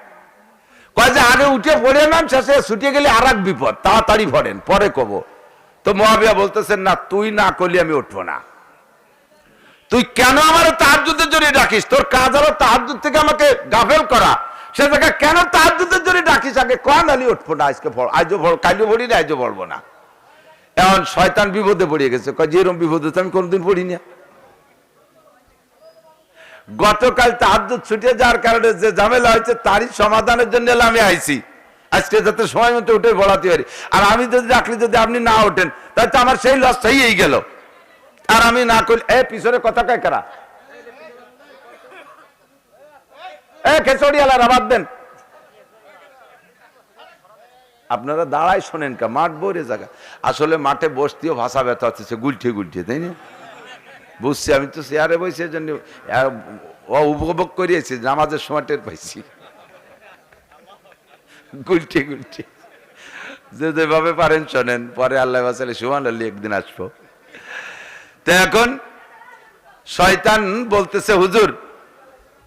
কয় যে আগে উঠে পড়ে নাম, শেষে ছুটে গেলে আর এক বিপদ, তাড়াতাড়ি পড়েন পরে কব। তো মুয়াবিয়া বলতেছেন, না তুই না করলে আমি উঠবো না। তুই কেন আমার তাহাজ্জুদের জন্য ডাকিস? তোর কাজ হলো তাহাজ্জুদ থেকে আমাকে গাফেল করা, সে জায়গায় কেন তাহাজ্জুদের জন্য ডাকিস? আগে কন আলি উঠবো না, আজকে আজও কাইলেও পড়ি না, আজও পড়বো না। এখন শয়তান বিপদে পড়ে গেছে, যেরকম বিপদে তো আমি কোনদিন পড়ি না। গতকাল তাহাজ্জুদ ছুটে যাওয়ার কারণে যে ঝামেলা হয়েছে তারই সমাধানের জন্য আমি আইছি, আজকে যাতে সময় মতো উঠে পড়াতে পারি। আর আমি যদি ডাকলি যদি আপনি না ওঠেন তাহলে তো আমার সেই লস হয়েই গেল। আর আমি না করলে পিছনে কথা কয় কারা, খেচড়িয়ালারা বাদ দেন। আপনারা দাঁড়াই শোনেন কা, মাঠ বইরে জায়গা। আসলে মাঠে বসতেও ভাষা ব্যথা হচ্ছে, গুলঠিয়ে গুলঠিয়ে, তাই না? বুঝছি, আমি তো চেয়ারে বসে জন্য উপভোগ করিয়েছি, নামাজের সময় টের পাইছি গুলঠিয়ে গুলঠিয়ে। যে যেভাবে পারেন শোনেন, পরে আল্লাহ বাসালে সুবহানাল্লাহ একদিন আসবো। তো এখন শয়তান বলতেছে, হুজুর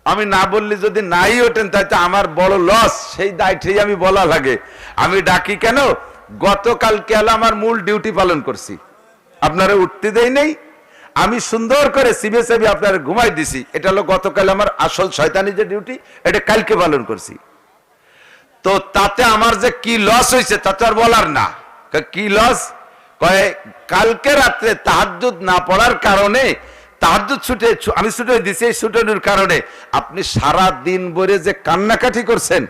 আমি না বললে যদি নাই ওঠেন তাই আমার বড় লস, সেই দায়িত্বেই আমি বলা লাগে। আমি ডাকি কেন? গতকালকে আমার মূল ডিউটি পালন করছি, আপনারা উঠতে দেই নেই, আমি সুন্দর করে সিবে সাবি আপনারা ঘুমাই দিছি। এটা হলো গতকাল আমার আসল শয়তানি যে ডিউটি, এটা কালকে পালন করছি। তো তাতে আমার যে কি লস হয়েছে তা তো আর বলার না। কি লস? কয়ে কালকে রাত্রে তাহাজ্জুদ না পড়ার কারণে, তাহাজ্জুদ ছুটে আমি ছুটে দিছি, এই ছুটানোর কারণে আপনি সারা দিন ভরে যে কান্নাকাটি করছেন,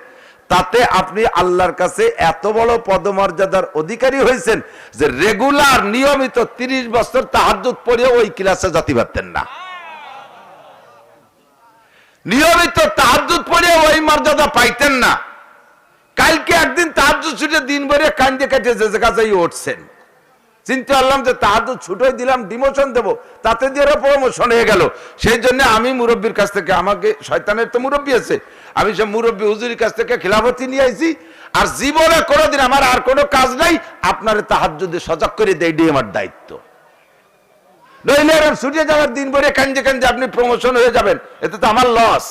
তাতে আপনি আল্লাহর কাছে এত বড় পদমর্যাদার অধিকারী হয়েছেন যে রেগুলার নিয়মিত 30 বছর তাহাজ্জুদ পড়ে ওই ক্লাসে যেতে পারতেন না। নিয়মিত তাহাজ্জুদ পড়ে ওই মর্যাদা পাইতেন না। কালকে একদিন তাহাজ্জুদ ছুটে দিন ভরে কান্দে কাটে যে জায়গায় উঠছেন, চিন্তা করলাম যে তাহাজ্জুদ ছুটে দিলাম, ডিমোশন দেবো, তাতে দিয়ে প্রমোশন হয়ে গেল। সেই জন্য আমি মুরব্বীর কাছ থেকে, আমাকে শয়তানের তো মুরব্বী আছে, আমি সে মুরব্বী হুজুরের কাছ থেকে খিলাফতি নিয়ে আইছি। আর জীবনে কোনোদিন আমার আর কোনো কাজ নাই, আপনারে তাহাজ্জুদে সজাগ করে দেই, এটাই আমার দায়িত্ব। নইলে এরকম ছুটে যাওয়ার দিন ভরে কান্দে কান্দে আপনি প্রমোশন হয়ে যাবেন, এতে তো আমার লস।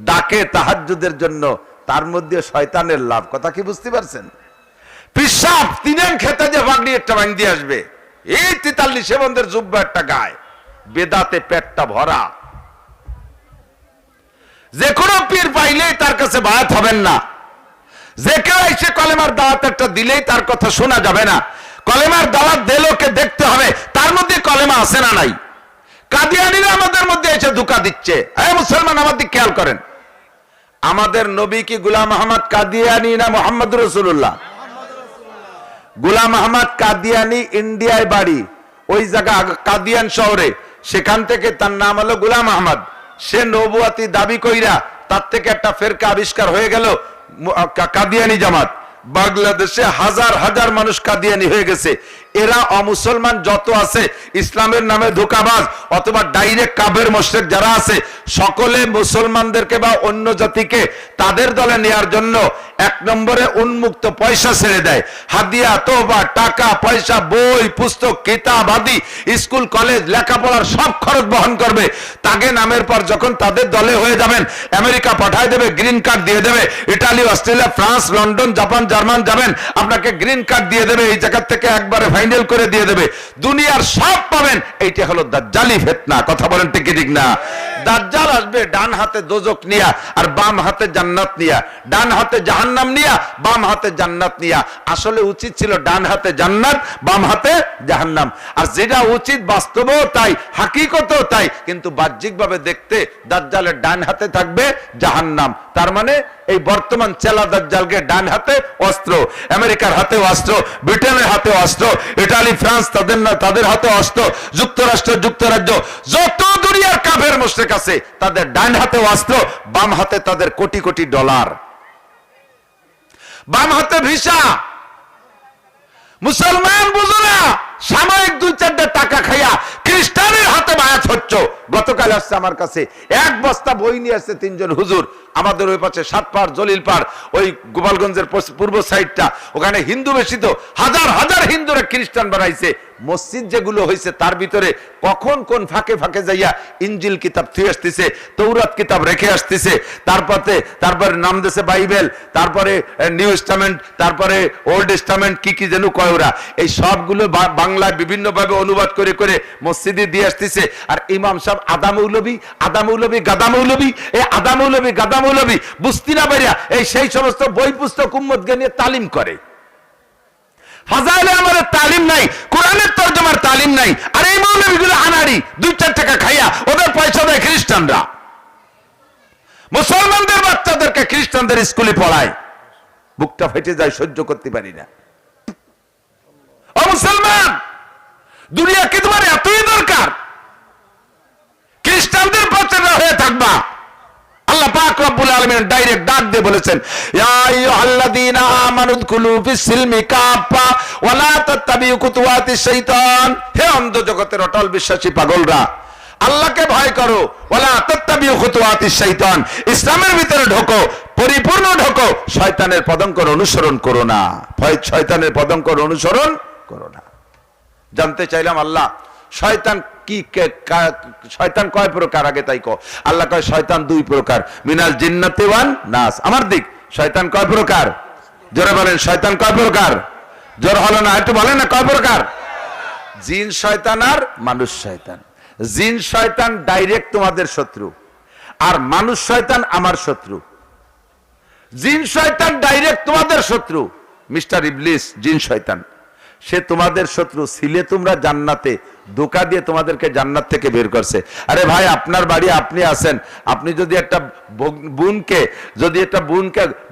ডাকে তাহাজ্জুদের জন্য, তার মধ্যে শয়তানের লাভ। কথা কি বুঝতে পারছেন? পিসাব তিনেন খেতে যে ভাগনি একটা ভাঙ দিয়ে আসবে, এই 43 বন্ধের জুব্বা একটা গায়ে, বেদাতে পেটটা ভরা। যে কোনো পীর পাইলেই তার কাছে বায়াত হবেন না। যে কেউ এসে কলেমার দাওয়াত একটা দিলেই তার কথা শোনা যাবে না। কলেমার দাওয়াত দিলোকে দেখতে হবে তার মধ্যে কলেমা আছে না নাই। কাদিয়ানীরা আমাদের মধ্যে এসে ধোঁকা দিচ্ছে। এই মুসলমান, আমার দিকে খেয়াল করেন, আমাদের নবী কি গোলাম আহমদ কাদিয়ানী না মুহাম্মদ রাসূলুল্লাহ? গোলাম আহমদ কাদিয়ানী ইন্ডিয়ায় বাড়ি, ওই জায়গা কাদিয়ান শহরে, সেখান থেকে তার নাম হলো গোলাম আহমদ। সে নবুয়াতি দাবি কইরা তার থেকে একটা ফেরকা আবিষ্কার হয়ে গেল কাদিয়ানি জামাত। বাংলাদেশে হাজার হাজার মানুষ কাদিয়ানি হয়ে গেছে। এরা অমুসলমান যত আছে, ইসলামের নামে ধোঁকাবাজ অথবা ডাইরেক্ট কাফের মুশরিক যারা আছে, সকলে মুসলমানদেরকে বা অন্য জাতিকে তাদের দলে নেয়ার জন্য এক নম্বরে উন্মুক্ত পয়সা ছেড়ে দেয়। হাদিয়া, তোবা, টাকা পয়সা, বই পুস্তক, কিতাব আদি, স্কুল কলেজ লেখাপড়ার সব খরচ বহন করবে। তাকে নামের পর যখন তাদের দলে হয়ে যাবেন, আমেরিকা পাঠায় দেবে, গ্রিন কার্ড দিয়ে দেবে। Italy, Australia, France, London, Japan, German যাবেন, আপনাকে গ্রিন কার্ড দিয়ে দেবে। এই জায়গা থেকে একবারে ফাইনাল করে দিয়ে দেবে, দুনিয়ার সব পাবেন। এইটা হলো দাজ্জালি ফিতনা। কথা বলেন ঠিক কি ঠিক না? দাজ্জাল আসবে ডান হাতে দোজক নিয়া আর বাম হাতে জান্নাত নিয়া, ডান হাতে জাহান্নাম নিয়া বাম হাতে জান্নাত নিয়া। আসলে উচিত ছিল ডান হাতে জান্নাত বাম হাতে জাহান্নাম। আর যেটা উচিত বাস্তবেও তাই, হাকিকতেও তাই, কিন্তু বাহ্যিকভাবে দেখতে দাজ্জালের ডান হাতে থাকবে জাহান্নাম। তার মানে এই বর্তমান চেলা দাজ্জালকে ডান হাতে অস্ত্র, আমেরিকার হাতে অস্ত্র, ব্রিটেনের হাতে অস্ত্র, ইটালি ফ্রান্স তাদের হাতে অস্ত্র, যুক্তরাষ্ট্র যুক্তরাজ্য যত দুনিয়ার কাফের মুশরিক আছে তাদের ডান হাতে অস্ত্র, বাম হাতে তাদের কোটি কোটি ডলার, বাম হাতে ভিসা। মুসলমান বুঝো না, সাময়িক 2-4 টাকা খাইয়া খ্রিস্টানের হাতে বায়াত হচ্ছ। গতকাল আসছে আমার কাছে এক বস্তা বই নিয়ে আসছে 3 জন হুজুর। আমাদের ওই পাশে সাতপাড় জলিলপাড় ওই গোপালগঞ্জের পূর্ব সাইডটা, ওখানে হিন্দু বেশি তো, হাজার হাজার হিন্দুরা খ্রিস্টান বানাইছে। মসজিদ যেগুলো হয়েছে তার ভিতরে কখন কোন ফাঁকে ফাঁকে যাইয়া ইঞ্জিল কিতাব থুয়ে আসতেছে, তৌরাত কিতাব রেখে আসতেছে, তারপরে নাম দিয়েছে বাইবেল, তারপরে নিউ টেস্টামেন্ট, তারপরে ওল্ড টেস্টামেন্ট, কি কি যেন কয় ওরা। এই সবগুলো বাংলায় বিভিন্ন ভাবে অনুবাদ করে করে মসজিদে দিয়ে আসতেছে। আর ইমাম সাহেব আদা মৌলবী, আদা মৌলবী, গাদা মৌলবী, এই আদা মৌলবী গাদা মৌলবী বুঝতে না পারিয়া এই সেই সমস্ত বই পুস্তক উম্মতকে নিয়ে তালিম করে। ফাজাইলে আমাদের তালিম নাই, কোরআনের তরজমার তালিম নাই। আর এই মৌলবীগুলো আনাড়ি, 2-4 টাকা খাইয়া ওদের পয়সা দেয় খ্রিস্টানরা। মুসলমানদের বাচ্চাদেরকে খ্রিস্টানদের স্কুলে পড়ায়, বুকটা ফেটে যায়, সহ্য করতে পারি না। ও মুসলমান, দুনিয়া কি তোমার এতই দরকার? খ্রিস্টানদের প্রচারণা হয়ে থাকবা? আল্লাহ পাক রব্বুল আলামিন ডাইরেক্ট ডাক দিয়ে বলেছেন, ইয়া আইয়ুহাল্লাযীনা আমানু দুখুলু ফিস-সিলমি কাফা ওয়া লা তাত্তাবিউ খুতুওয়াতিশ শাইতান। হে অন্ধ জগতের অটল বিশ্বাসী পাগলরা, আল্লাহকে ভয় করো, ওয়া লা তাত্তাবিউ খুতুওয়াতিশ শাইতান, ইসলামের ভিতরে ঢোকো, পরিপূর্ণ ঢোকো, শয়তানের পদঙ্কর অনুসরণ করো না। শয়তানের পদঙ্কর অনুসরণ করো না। জানতে চাইলাম আল্লাহ শয়তান কি, শয়তান কয় প্রকার? আগে তাই কো। আল্লাহ কয় শয়তান 2 প্রকার, মিনাল জিন্নাতি ওয়ান নাস। আমার দিক, শয়তান কয় প্রকার? জোরে বলেন, শয়তান কয় প্রকার? জোর হলো না, একটু বলেন না কয় প্রকার? জিন শয়তান আর মানুষ শয়তান। জিন শয়তান ডাইরেক্ট তোমাদের শত্রু, আর মানুষ শয়তান আমার শত্রু। জিন শয়তান ডাইরেক্ট তোমাদের শত্রু। মিস্টার ইবলিস জিন শয়তান, সে তোমাদের শত্রু। ছিলে তোমরা জান্নাতে, ধোঁকা দিয়ে তোমাদেরকে জান্নাত থেকে বের করছে। আরে ভাই, আপনার বাড়ি আপনি আছেন, আপনি যদি একটা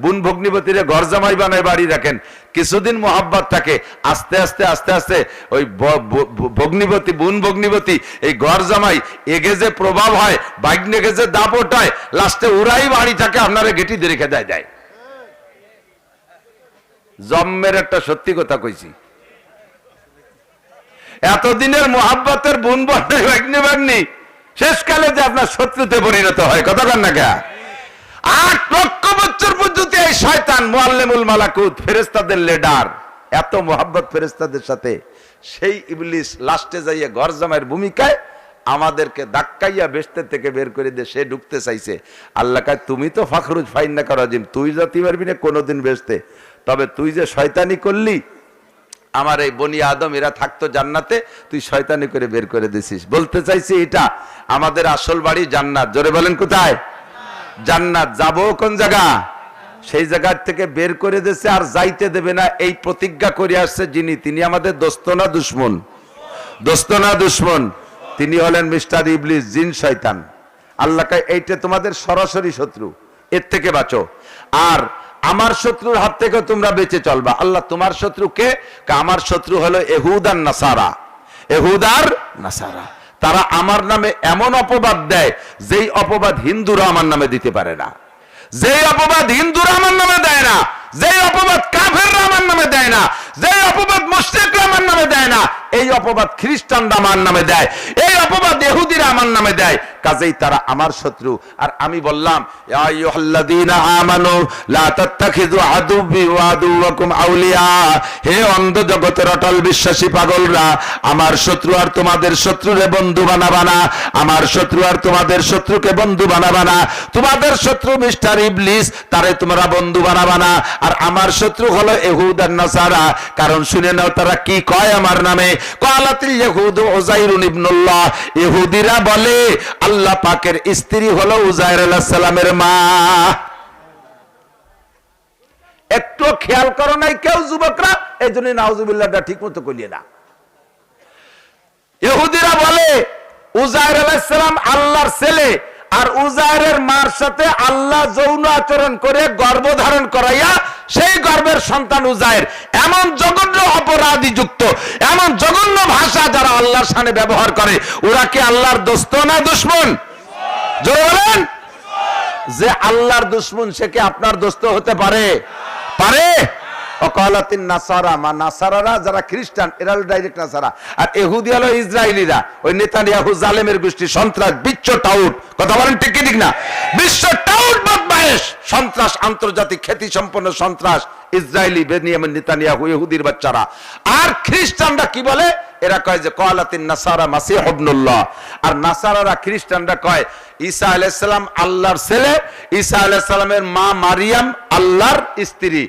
বুন ভগ্নিপতিরে ঘর জামাই বানায় বাড়ি রাখেন, কিছুদিন মোহাব্বত থাকে, আস্তে আস্তে আস্তে আস্তে ওই বুন ভগ্নিপতি এই ঘর জামাই এগে যে প্রভাব হয়, ভাগ্নে যে দাপট হয়, লাস্টে ওরাই বাড়ি থাকে আপনারা গেটি দিয়ে রেখে দেয়। জম্মের একটা সত্যি কথা কইছি। এতদিনের মোহাব্বতের বোন ভাগ্নি শেষকালে যে আপনার শত্রুতে পরিণত হয়। কথা বলেন না কে? 8 লক্ষ বছর পর্যন্ত এই শয়তান মুআল্লিমুল মালাকুত, ফেরেশতাদের লিডার, এত মোহাব্বত ফেরেশতাদের সাথে, সেই ইবলিস লাস্টে যাইয়া ঘর জামাইয়ের ভূমিকায় আমাদেরকে ধাক্কাইয়া বেহেশত থেকে বের করে দিয়ে সে ঢুকতে চাইছে। আল্লাহ কয়, তুমি তো ফাখরুজ ফাইন্নাকা রাজিম, তুই যাতে পারবি না কোনোদিন বেহেশতে, তবে তুই যে শয়তানি করলি, আমার এই বনি আদম এরা থাকতো জান্নাতে, তুই শয়তানি করে বের করে দিছিস। বলতে চাইছি এটা আমাদের আসল বাড়ি জান্নাত। জোরে বলেন কোথায়? জান্নাত। যাবো কোন জায়গা? সেই জায়গা থেকে বের করে দিয়েছে, আর যাইতে দেবে না। এই প্রতিজ্ঞা করে আসছে যিনি, তিনি আমাদের দোস্ত না দুশমন? দোস্ত না দুশমন? তিনি হলেন মিস্টার ইবলিস, জিন শয়তান। আল্লাহ কয়, এইটা তোমাদের সরাসরি শত্রু, এর থেকে বাঁচো। আর আমার শত্রুর হাত থেকে তোমরা বেঁচে চলবা। আল্লাহ, তোমার শত্রু কে? আমার শত্রু হলো ইহুদ আর নাসারা। ইহুদ আর নাসারা, তারা আমার নামে এমন অপবাদ দেয় যেই অপবাদ হিন্দুরা আমার নামে দিতে পারে না, যেই অপবাদ হিন্দুরা আমার নামে দেয় না, যেই অপবাদ কাফেররা আমার নামে দেয় না, যেই অপবাদ মুশরিকরা আমার নামে দেয় না, এই অপবাদ খ্রিস্টানরা আমার নামে দেয়, এই অপবাদ ইহুদিরা আমার নামে দেয়, কাজেই তারা আমার শত্রু। আর আমি বললাম ইয়া আইয়ুহাল্লাযীনা আমানু লা তাত্তাখিযু আদুব্বি ওয়া আদুওয়াকুম আউলিয়া, হে অন্ধ জগতের অটল বিশ্বাসী পাগলরা, আমার শত্রু আর তোমাদের শত্রুরে বন্ধু বানাবা না, আমার শত্রু আর তোমাদের শত্রুকে বন্ধু বানাবা না। তোমাদের শত্রু মিস্টার ইবলিস, তারে তোমরা বন্ধু বানাবা না। আর আমার শত্রু হলো ইহুদ আর নাসারা, কারণ শুনে নাও তারা কি কয় আমার নামে। ক্বালাতিল ইয়াহুদু উযাইরুন ইবনুল্লাহ, ইহুদিরা বলে আল্লাহ পাকের স্ত্রী হলো উযাইর আলাইহিস সালামের মা। একটু খেয়াল করো নাই কেউ যুবকরা? এই জন্য নাউজুবিল্লাহটা ঠিক মতো কইলিয়ে না। ইহুদিরা বলে উযাইর আলাইহিস সালাম আল্লাহর ছেলে, আর উযাইরের মার সাথে আল্লাহ যৌন আচরণ করে গর্ভধারণ করাইয়া সেই গর্ভের সন্তান উযাইর। এমন জঘন্য অপরাধী যুক্ত, এমন জঘন্য ভাষা যারা আল্লাহর সামনে ব্যবহার করে, ওরা কি আল্লাহর দোস্ত না দুশমন? জোরে বলেন। যে আল্লাহর দুশমন সে কি আপনার দোস্ত হতে পারে? পারে? ওয়াকালাতিন নাসারা, মা নাসারারা যারা খ্রিস্টান এরা হলো ডাইরেক্ট নাসারা, আর ইহুদি হলো ইসরায়েলিরা, ওই নেতানিয়াহু জালেমের গোষ্ঠী, সন্ত্রাস, বিশ্ব টাউট। কথা বলেন ঠিক কি ঠিক না? বিশ্ব টাউট, বদমাইশ, সন্ত্রাস, আন্তর্জাতিক খ্যাতি সম্পন্ন সন্ত্রাস ইসরায়েলি বেনিয়ামিন নেতানিয়াহু, ইহুদির বাচ্চারা। আর খ্রিস্টানরা কি বলে? এরা কয় যে ক্বালাতিন নাসারা মাসীহ ইবনুল্লাহ, আর নাসারারা খ্রিস্টানরা কয় ঈসা আলাইহিস সালাম আল্লাহর ছেলে, ঈসা আলাইহিস সালামের মা মারিয়াম আল্লাহর স্ত্রী।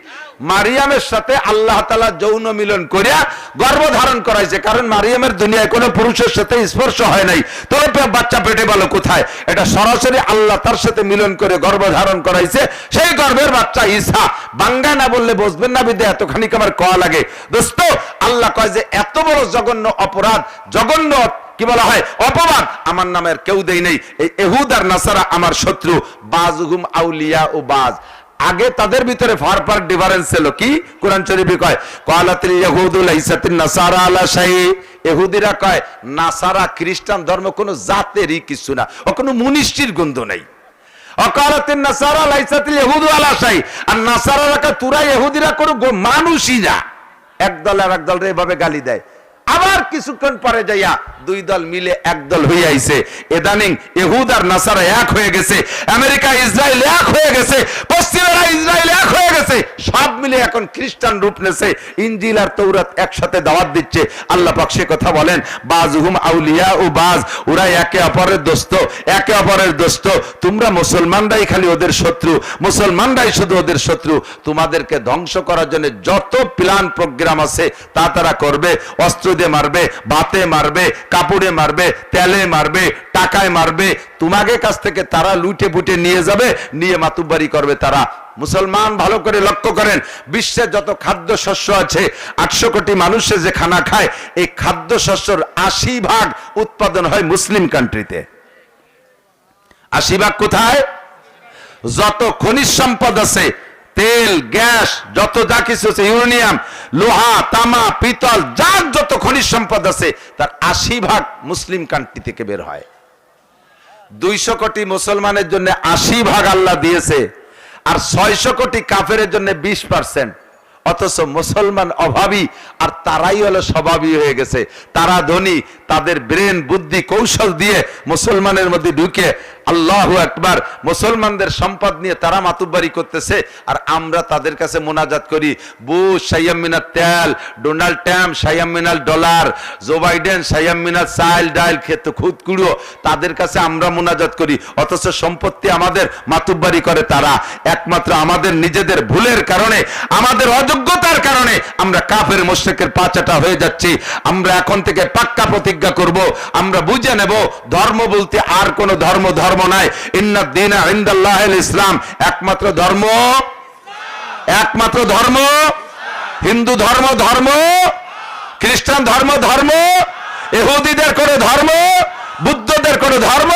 মারিয়ামের সাথে আল্লাহ তাআলা যৌন মিলন করিয়া গর্ভধারণ করাইছে, কারণ মারিয়ামের দুনিয়ায় কোনো পুরুষের সাথে স্পর্শ হয় নাই, তবে বাচ্চা পেটে বলো কোথায়? এটা সরাসরি আল্লাহ তার সাথে মিলন করে গর্ভধারণ করাইছে, সেই গর্ভের বাচ্চা ঈসা। বাংলা না বললে বুঝবেন না, বিদে এতখানি আমার কওয়া লাগে। দোস্ত, আল্লাহ কয় যে এত বড় জঘন্য অপরাধ, জঘন্য কি বলা হয় অপবাদ আমার নামের কেউ দেই নেই। এই ইহুদ আর নাসারা আমার শত্রু। বাজুহুম আউলিয়া ও বাজ, আগে তাদের ভিতরে ফার ডিফারেন্স ছিল কি? কোরআন শরীফে কয় ক্বালাতিল ইয়াহুদু লাইসাতিন নাসারা আলা শাই, ইহুদিরা কয় নাসারা খ্রিস্টান ধর্ম কোনো জাতেরই কিছু না, ও কোনো মুনিষ্ঠির গন্ধ নাই। ওয়াকালাতিন নাসারা লাইসাতিল ইয়াহুদু আলা শাই, আর নাসারারা কয় তোরা ইহুদিরা কোনো মানুষই না। এক দল আর এক দল এভাবে গালি দেয়, আবার কিছুক্ষণ পরে যাইয়া দুই দল মিলে এক দল হয়ে আইছে। ইদানিং ইহুদ আর নাসারা এক হয়ে গেছে, আমেরিকা ইসরায়েল এক হয়ে গেছে, পশ্চিমেরা ইসরায়েল এক হয়ে গেছে, সব মিলে এখন খ্রিস্টান রূপ নেছে, ইনজিল আর তৌরাত একসাথে দাওয়াত দিচ্ছে। আল্লাহ পাক সে কথা বলেন বাজুহুম আউলিয়া ও বাজ, ওরা একে অপরের দোস্ত, একে অপরের দোস্ত। তোমরা মুসলমানরাই খালি ওদের শত্রু, মুসলমানরাই শুধু ওদের শত্রু। তোমাদেরকে ধ্বংস করার জন্য যত প্ল্যান প্রোগ্রাম আছে তা তারা করবে। অস্ত্র দিয়ে মারবে, ভাতে মারবে, কাপড়ে মারবে, তেলে মারবে, টাকায় মারবে। তোমাকে কাছ থেকে তারা লুটে পুটে নিয়ে যাবে, নিয়ে মাতুব্বারি করবে তারা। মুসলমান ভালো করে লক্ষ্য করেন, বিশ্বে যত খাদ্য শস্য আছে, 800 কোটি মানুষে যে খানা খায়, এই খাদ্য শস্যর 80% উৎপাদন হয় মুসলিম কান্ট্রিতে। 80% কোথায়? যত খনিজ সম্পদ আছে, তেল, গ্যাস, যত যা কিছু আছে, ইউরেনিয়াম, লোহা, তামা, পিতল, যার যত খনিজ সম্পদ আছে, তার 80% মুসলিম কান্ট্রি থেকে বের হয়। 200 কোটি মুসলমানের জন্য 80% আল্লাহ দিয়েছে, আর 600 কোটি কাফেরের জন্য 20%। অথচ মুসলমান অভাবী, আর তারাই হলো স্বভাবী হয়ে গেছে। তারা ধনী, তাদের ব্রেন, বুদ্ধি, কৌশল দিয়ে মুসলমানের মধ্যে ঢুকে আল্লাহু আকবার, মুসলমানদের সম্পদ নিয়ে তারা মাতুব্বারি করতেছে। আর আমরা তাদের কাছে মোনাজাত করি, বুশ সাইয়াম মিনাল তেল, ডোনাল্ড ট্রাম্প সাইয়াম মিনাল ডলার, জো বাইডেন সাইয়াম মিনাল চাল ডাল খেত খুদ কুড়ো, তাদের কাছে আমরা মোনাজাত করি। অথচ সম্পত্তি আমাদের মাতুব্বারি করে তারা। একমাত্র আমাদের নিজেদের ভুলের কারণে, আমাদের অযোগ্যতার কারণে আমরা কাফের মুশরিকের পাচাটা হয়ে যাচ্ছি। আমরা এখন থেকে পাক্কা প্রতিজ্ঞা করব, আমরা বুঝে নেব ধর্ম বলতে আর কোন ধর্ম নাই। ইন্নাদ দীনা ইনদাল্লাহিল ইসলাম, একমাত্র ধর্ম, একমাত্র ধর্ম হিন্দু ধর্ম, খ্রিস্টান ধর্ম, ইহুদিদের কোন ধর্ম, বুদ্ধদের কোন ধর্ম,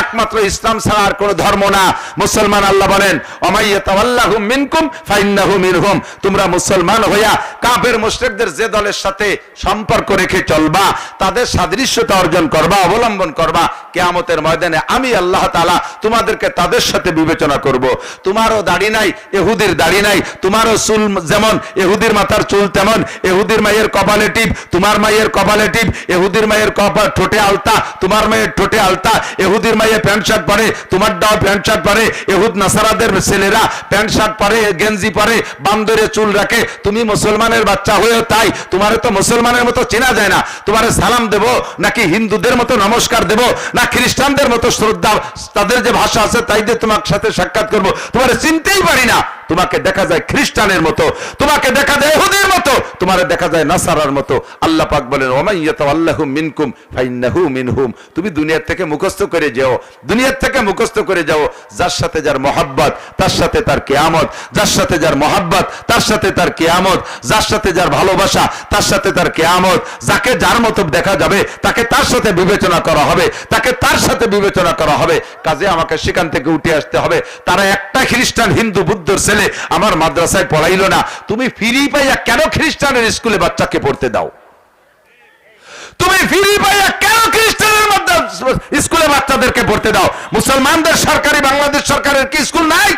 একমাত্র ইসলাম ছাড়া আর কোন ধর্ম না। মুসলমান আল্লাহ বলেন ওমাইয়াতাওয়াল্লাহুম মিনকুম ফাইন্নাহু মিনহুম, তোমরা মুসলমান হইয়া কাফের মুশরিকদের যে দলের সাথে সম্পর্ক রেখে চলবা, তাদের সাদৃশ্যতা অর্জন করবা, অবলম্বন করবা, কিয়ামতের ময়দানে আমি আল্লাহ তাআলা তোমাদেরকে তাদের সাথে বিবেচনা করব। তোমারও দাড়ি নাই, ইহুদির দাড়ি নাই, তোমারও চুল যেমন ইহুদির মাথার চুল তেমন, ইহুদির মায়ের কপালে টিপ, তোমার মায়ের কপালে টিপ, ইহুদির মায়ের কপাল ঠোঁটে আলতা, তোমার মায়ের ঠোঁটে আলতা, ইহুদির মায়ের প্যান্ট শার্ট পরে, তোমার দাও প্যান্ট শার্ট পরে, ইহুদ নাসারাদের ছেলেরা প্যান্ট শার্ট পরে, গেঞ্জি পরে, বান্দরে চুল রাখে, তুমি মুসলমানের বাচ্চা হয়েও তাই। তোমারে তো মুসলমানের মতো চেনা যায় না, তোমারে সালাম দেব নাকি হিন্দুদের মতো নমস্কার দেব, না খ্রিস্টানদের মতো শ্রদ্ধা, তাদের যে ভাষা আছে তাই দিয়ে তোমার সাথে সাক্ষাৎ করব, তোমারে চিনতেই পারি না। তোমাকে দেখা যায় খ্রিস্টানের মতো, তোমাকে দেখা যায় ইহুদির মতো, তোমারে দেখা যায় নাসারার মতো। আল্লাহ পাক বলেন ওমাইয়াতাওয়াল্লাহু মিনকুম ফাইন্নাহু মিনহুম, তুমি দুনিয়ার থেকে মুখস্থ করে যাও, দুনিয়ার থেকে মুখস্থ করে যাও, যার সাথে যার মহব্বত তার সাথে তার কিয়ামত, যার সাথে যার মহব্বত তার সাথে তার কিয়ামত, যার সাথে যার ভালোবাসা তার সাথে তার কিয়ামত, যাকে যার মতো দেখা যাবে তাকে তার সাথে বিবেচনা করা হবে, তাকে তার সাথে বিবেচনা করা হবে। কাজে আমাকে সেখান থেকে উঠে আসতে হবে। তারা একটা খ্রিস্টান হিন্দু বুদ্ধর ছেলে আমার মাদ্রাসায় পড়াইলো না, তুমি ফ্রি পাইয়া কেন খ্রিস্টানের স্কুলে বাচ্চাকে পড়তে দাও? তুমি ফ্রি পাইয়া কেন খ্রিস্টানের স্কুলে বাচ্চাদেরকে পড়তে দাও? মুসলমানদের সরকারি বাংলাদেশ সরকারের কি স্কুল নাই?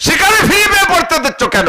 সেখানে ফ্রি পেয়ে পড়তে দিচ্ছ কেন?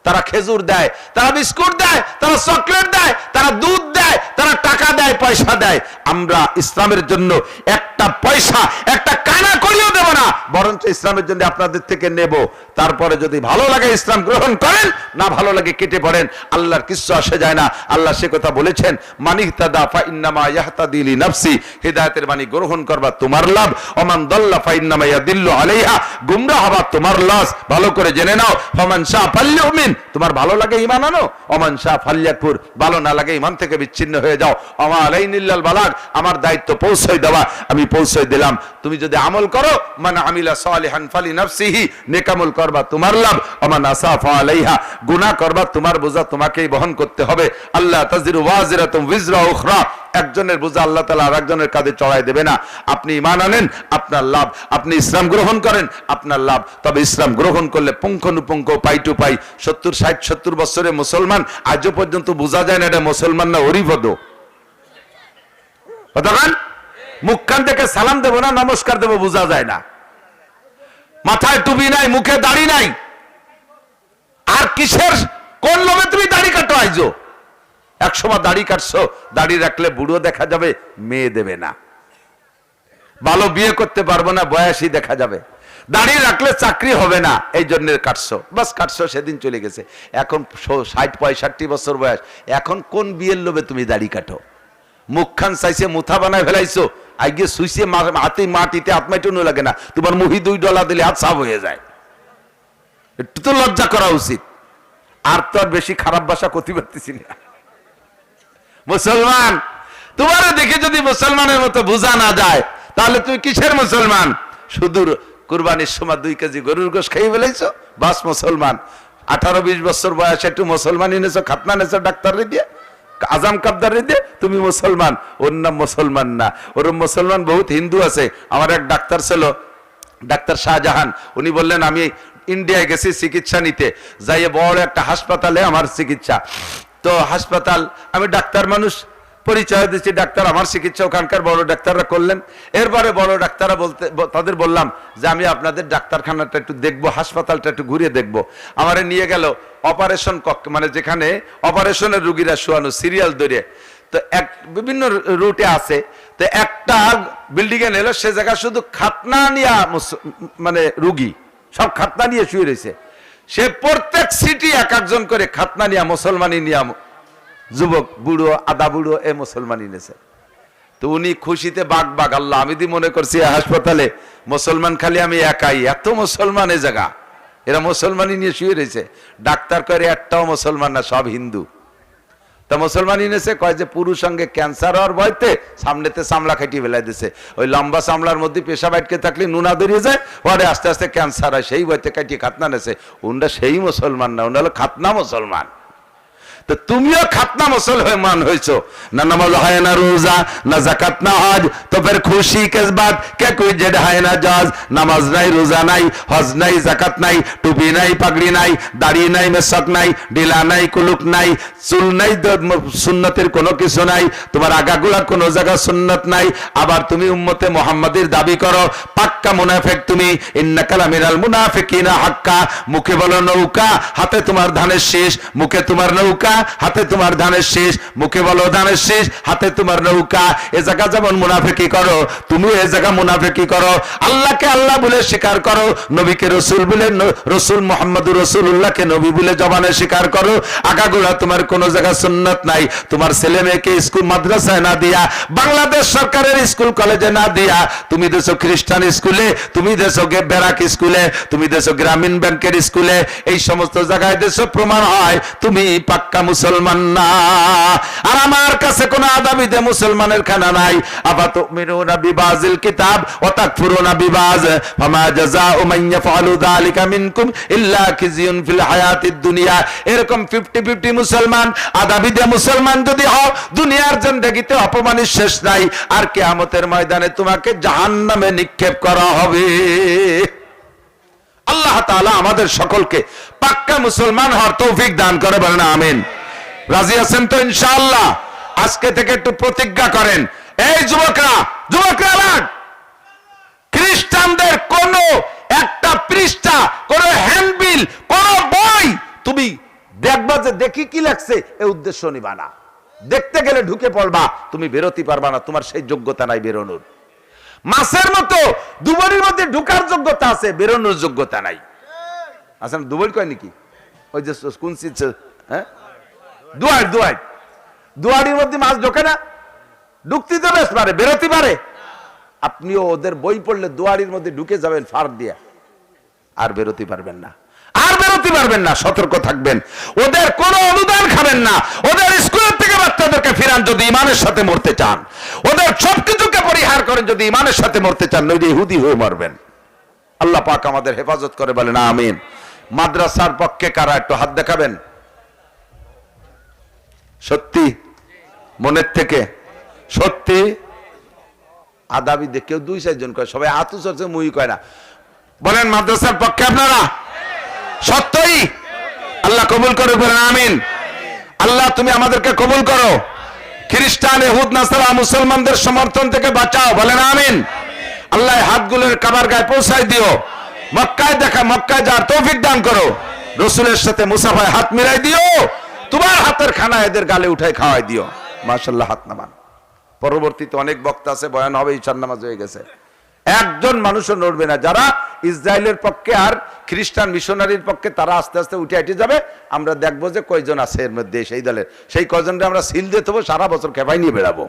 তারা খেজুর দেয়, তারা বিস্কুট দেয়, তারা চকলেট দেয়, তারা দুধ দেয়, তারা টাকা দেয়, পয়সা দেয়। আমরা ইসলামের জন্য একটা পয়সা, একটা কানা করিও দেব না, বরঞ্চ ইসলামের জন্য আপনাদের থেকে নেব। তারপরে যদি ভালো লাগে ইসলাম গ্রহণ করেন, না ভালো লাগে কেটে পড়েন, আল্লাহর কিচ্ছু আসে যায় না। আল্লাহ সে কথা বলেছেন মানিহতাদা ফাইন্নামা ইয়াহতাদি লিনাফসি, হিদায়াতের বাণী গ্রহণ করবা তোমার লাভ, ওমান দাল্লা ফাইন্নামা ইয়াদিল্লু আলাইহা, গুমরাহ হবা তোমার লস। ভালো করে জেনে নাও, ফামান শাআ ফালইউমিন, তোমার ভালো লাগে ঈমান আনো, ওমান শাআ ফালইয়াকফুর, ভালো না লাগে ঈমান থেকে বিচ্ছিন্ন হয়ে যাও। ওমা আলাইনিল্লাল বালাগ, আমার দায়িত্ব পৌঁছাই দেওয়া, আমি পৌঁছাই দিলাম। তুমি যদি আমল করো, মান আমিলা সালিহান ফালিনাফসিহি, নেক আমল করবা তোমার লাভ, ওমান আসা ফালাইহা, গুনাহ করবা তোমার বোঝা তোমাকেই বহন করতে হবে। আল্লাহ তাজিরু ওয়াজিরাতুম উযরা উখরা, একজনের বোঝা আল্লাহ তাআলা আরেকজনের কাঁধে চড়াই দেবে না। আপনি ঈমান আনেন আপনার লাভ, আপনি ইসলাম গ্রহণ করেন আপনার লাভ। তবে ইসলাম গ্রহণ করলে পুঙ্খানুপুঙ্খ পাই টু পাই 70-60-70 বছরে মুসলমান, আজও পর্যন্ত বোঝা যায় না এটা মুসলমান না হরিপদ। কতক্ষণ মুখখান থেকে সালাম দেবো না নমস্কার দেবো বোঝা যায় না, মাথায় টুপি নাই, মুখে দাড়ি নাই, আর কিসের কোন লোভে তুমি দাড়ি কাটো? আইজো একসময় দাড়ি কাটছো, দাড়ি রাখলে বুড়ো দেখা যাবে, মেয়ে দেবে না, ভালো বিয়ে করতে পারবো না, বয়সী দেখা যাবে, দাড়ি রাখলে চাকরি হবে না, এই জন্য কাটছো, বাস কাটছো, সেদিন চলে গেছে। এখন 60-65 বছর বয়স, এখন কোন বিয়ের লোভে তুমি দাড়ি কাটো? মুখখান চাইছে মুথা বানায় ফেলাইছো, আগে শুইছে হাতে মাটিতে আত্মাইটনও লাগে না, তোমার মুহি $2 দিলে হাত সাফ হয়ে যায়। একটু তো লজ্জা করা উচিত। আর তো আর বেশি খারাপ ভাষা করতে পারতেছি না। মুসলমান, তোমার দেখে যদি মুসলমানের মতো বোঝা না যায়, তাহলে তুমি কিসের মুসলমান? শুধু কুরবানির সময় 2 কেজি গরুর গোশ খাইয়ে ফেলাইছো, বাস মুসলমান। 18-20 বছর বয়সে একটু মুসলমান এনেছো, খাতনা এনেছো ডাক্তার দিয়ে, আজাম কাবদার দিয়ে, তুমি মুসলমান। ওর নাম মুসলমান না, ওর মুসলমান বহুত হিন্দু আছে। আমার এক ডাক্তার ছিল, ডাক্তার শাহজাহান, উনি বললেন আমি ইন্ডিয়ায় গেছি চিকিৎসা নিতে, যাইয়ে বড় একটা হাসপাতালে আমার চিকিৎসা। তো হাসপাতাল, আমি ডাক্তার মানুষ, পরিচয় দিচ্ছি ডাক্তার, আমার চিকিৎসা ওখানকার বড় ডাক্তাররা করলেন। এরপরে বড় ডাক্তাররা তাদের বললাম যে আমি আপনাদের ডাক্তারখানাটা একটু দেখবো, হাসপাতালটা একটু ঘুরিয়ে দেখবো। আমারে নিয়ে গেল অপারেশন কক্ষ, মানে যেখানে অপারেশনের রুগীরা শোয়ানো, সিরিয়াল ধরে। তো বিভিন্ন রুটে আছে, তো একটা বিল্ডিং এ নিল, সে জায়গা শুধু খাতনা নিয়া মানে রুগী সব খাতনা নিয়ে শুয়ে রয়েছে। সে প্রত্যেক সিটি এক একজন করে খাতনা নিয়া মুসলমানি নিয়া, যুবক বুড়ো আদা বুড়ো এ মুসলমানি নেছে। তো উনি খুশিতে বাগ বাগ, আল্লাহ আমি দি মনে করছি হাসপাতালে মুসলমান খালি আমি একাই, এত মুসলমান এ জায়গা, এরা মুসলমানি নিয়ে শুয়ে রয়েছে। ডাক্তার করে একটাও মুসলমান না, সব হিন্দু। তা মুসলমানি নেছে, কয় যে পুরুষ সঙ্গে ক্যান্সার হওয়ার ভয়তে সামনেতে চামড়া খাটিয়ে ফেলাই দিছে, ওই লম্বা চামড়ার মধ্যে পেশাব আটকে থাকলে নুনা ধরিয়ে যায়, পরে আস্তে আস্তে ক্যান্সার হয়, সেই ভয়তে কাটিয়ে খাতনা নেছে। উনরা সেই মুসলমান না, উনি হলো খাতনা মুসলমান। তো তুমিও খাতনা মুসলমান হয়েছো, না নামাজ হয় না, রোজা না, জাকাত না, হজ, তো ফের খুশি কিস বাত কে কোই জেড হয় না জাজ। নামাজ নাই, রোজা নাই, হজ নাই, জাকাত নাই, টুপি নাই, পাগড়ি নাই, দাড়ি নাই, মেশক নাই, ডিলা নাই, কুলুক নাই, চুল নাই, সুন্নতের কোনো কিছু নাই, তোমার আগাগুলা কোনো জায়গা সুন্নত নাই, আবার তুমি উম্মতে মুহাম্মাদির দাবি করো, পাক্কা মুনাফিক তুমি। ইন্নাকা লামিনাল মুনাফিকিনা হাক্কা, মুখে বলো নৌকা, হাতে তোমার ধানের শীষ, মুখে তোমার নৌকা, হাতে তোমার ধানের শীষ, মুখে বলো ধানের শীষ, হাতে তোমার নৌকা। এ জায়গা যেমন মুনাফিকি করো, তুমি এ জায়গা মুনাফিকি করো। আল্লাহকে আল্লাহ বলে স্বীকার করো, নবীকে রসুল বলে, রসুল মুহাম্মদুর রাসূলুল্লাহকে নবী বলে জবানে স্বীকার করো। আগাগোড়া তোমার কোন জায়গা সুন্নাত নাই। তোমার ছেলে মেয়েকে স্কুল মাদ্রাসায় না দিয়া, বাংলাদেশ সরকারের স্কুল কলেজে না দিয়া, তুমি দেশো খ্রিস্টান স্কুলে, তুমি দেশো ব্যারাক স্কুলে, তুমি দেশো গ্রামীণ ব্যাংকের স্কুলে, এই সমস্ত জায়গায় দেশো প্রমাণ হয় তুমি পাক্কা মুসলমান না। আর আমার কাছে কোন আদাবিতে মুসলমানের খানা নাই। আফাতুমিনুনা বিবাযিল কিতাব ওয়া তাকফুরুনা বিবায, ফামা জাযাউ মান ইয়াফআলু যালিকা মিনকুম ইল্লা খিজিয়ুন ফিল হায়াতিদ দুনিয়া। এরকম 50-50 মুসলমান, আদাবিতে মুসলমান যদি হও, দুনিয়ার জিন্দেগিতে অপমানের শেষ নাই, আর কিয়ামতের ময়দানে তোমাকে জাহান্নামে নিক্ষেপ করা হবে। আল্লাহ তাআলা আমাদের সকলকে পাক্কা মুসলমান হওয়ার তৌফিক দান করে, বলেন আমিন। রাজি আছেন তো ইনশাআল্লাহ? আজকে থেকে একটু প্রতিজ্ঞা করেন, এই যুবকরা, যুবকরা, খ্রিস্টানদের কোন একটা পৃষ্ঠা, কোন হ্যান্ডবিল, কোন বই তুমি দেখবা যে দেখি কি লাগছে, এই উদ্দেশ্য নিবা না। দেখতে গেলে ঢুকে পড়বা, তুমি বেরোতে পারবা না, তোমার সেই যোগ্যতা নাই বেরোনোর। মাছের মতো দুবারির মধ্যে ঢুকার যোগ্যতা আছে, বেরোনোর যোগ্যতা নাই। আচ্ছা, দুবারি কয় নাকি? ওই যে কোন হ্যাঁ, দুয়ারির মধ্যে মাছ ঢোকে না, ঢুকতে তো বেশ পারে, বেরোতে পারে। আপনিও ওদের বই পড়লে দুয়ারির মধ্যে ঢুকে যাবেন ফার দিয়া, আর বেরোতে পারবেন না, আর বেরোতে পারবেন না। সতর্ক থাকবেন, ওদের কোনো অনুদান খাবেন না। ওদের স্কুলের থেকে বাচ্চাদেরকে ফিরান যদি ইমানের সাথে মরতে চান, ওদের সবকিছুকে পরিহার করেন যদি ইমানের সাথে মরতে চান, নইলে ইহুদি হয়ে মরবেন। আল্লাহ পাক আমাদের হেফাজত করে, বলেন আমিন। মাদ্রাসার পক্ষে কারা একটু হাত দেখাবেন? সত্যি মনের থেকে সত্যি? আদাবি দেখেও 2-4 জন কয়, সবাই হাত উঁচু মুই কয় না। বলেন মাদ্রাসার পক্ষে আপনারা? সত্যই? আল্লাহ কবুল করে, বলেন আমিন। আল্লাহ তুমি আমাদেরকে কবুল করো। খ্রিস্টান, ইহুদ, নাসারা, মুসলমানদের সমর্থন থেকে বাঁচাও, বলেন আমিন। আল্লাহ হাতগুলোর কাবার গায়ে পৌঁছাই দিও। মক্কায় দেখা, মক্কায় যাওয়ার তৌফিক দান করো। রসুলের সাথে মুসাফায় হাত মিলাই দিও। তোমার হাতের খানা এদের গালে উঠাই খাওয়াই দিও। মাশাআল্লাহ, হাত নামান। পরবর্তীতে অনেক বক্তা আছে, বয়ান হবে, ঈশার নামাজ হয়ে গেছে। একজন মানুষও নড়বে না। যারা ইসরায়েলের পক্ষে আর খ্রিস্টান মিশনারির পক্ষে, তারা আস্তে আস্তে উঠে হেঁটে যাবে। আমরা দেখবো যে কয়জন আছে এর মধ্যে সেই দলের, সেই কয়জনকে আমরা সিল দিয়ে দেবো, সারা বছর খেপাই নিয়ে বেড়াবো।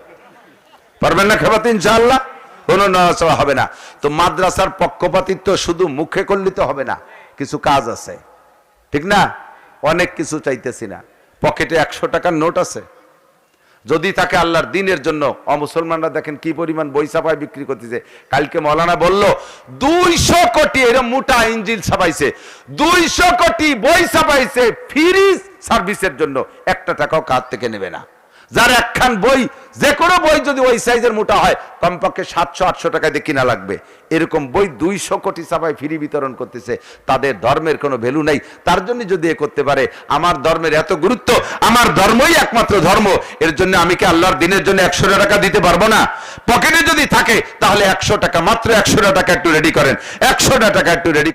পারবেন না খেপাতে? ইনশাআল্লাহ কোনো নড়াচড়া হবে না। তো মাদ্রাসার পক্ষপাতিত্ব শুধু মুখে করলে তো হবে না, কিছু কাজ আছে, ঠিক না? অনেক কিছু চাইতেছি না। পকেটে 100 টাকার নোট আছে, যদি তাকে আল্লাহর দিনের জন্য, অমুসলমানরা দেখেন কি পরিমাণ বই ছাপায় বিক্রি করতেছে। কালকে মৌলানা বলল 200 কোটি এরকম মোটা ইঞ্জিল ছাপাইছে, 200 কোটি বই ছাপাইছে ফ্রি সার্ভিসের জন্য, 1 টাকাও কাজ থেকে নেবে না। যার একখান বই, যে কোনো বই যদি ওই সাইজের মোটা হয়, কমপক্ষে 700-800 টাকা দিয়ে কিনা লাগবে। এরকম বই 200 কোটি ছাপায় ফ্রি বিতরণ করতেছে। তাদের ধর্মের কোনো ভ্যালু নাই। তার জন্য যদি এ করতে পারে, আমার ধর্মের এত গুরুত্ব, আমার ধর্মই একমাত্র ধর্ম, এর জন্য আমি কি আল্লাহর দিনের জন্য 100 টাকা দিতে পারবো না? পকেটে যদি থাকে তাহলে 100 টাকা, মাত্র 100 টাকা একটু রেডি করেন, 100 টাকা একটু রেডি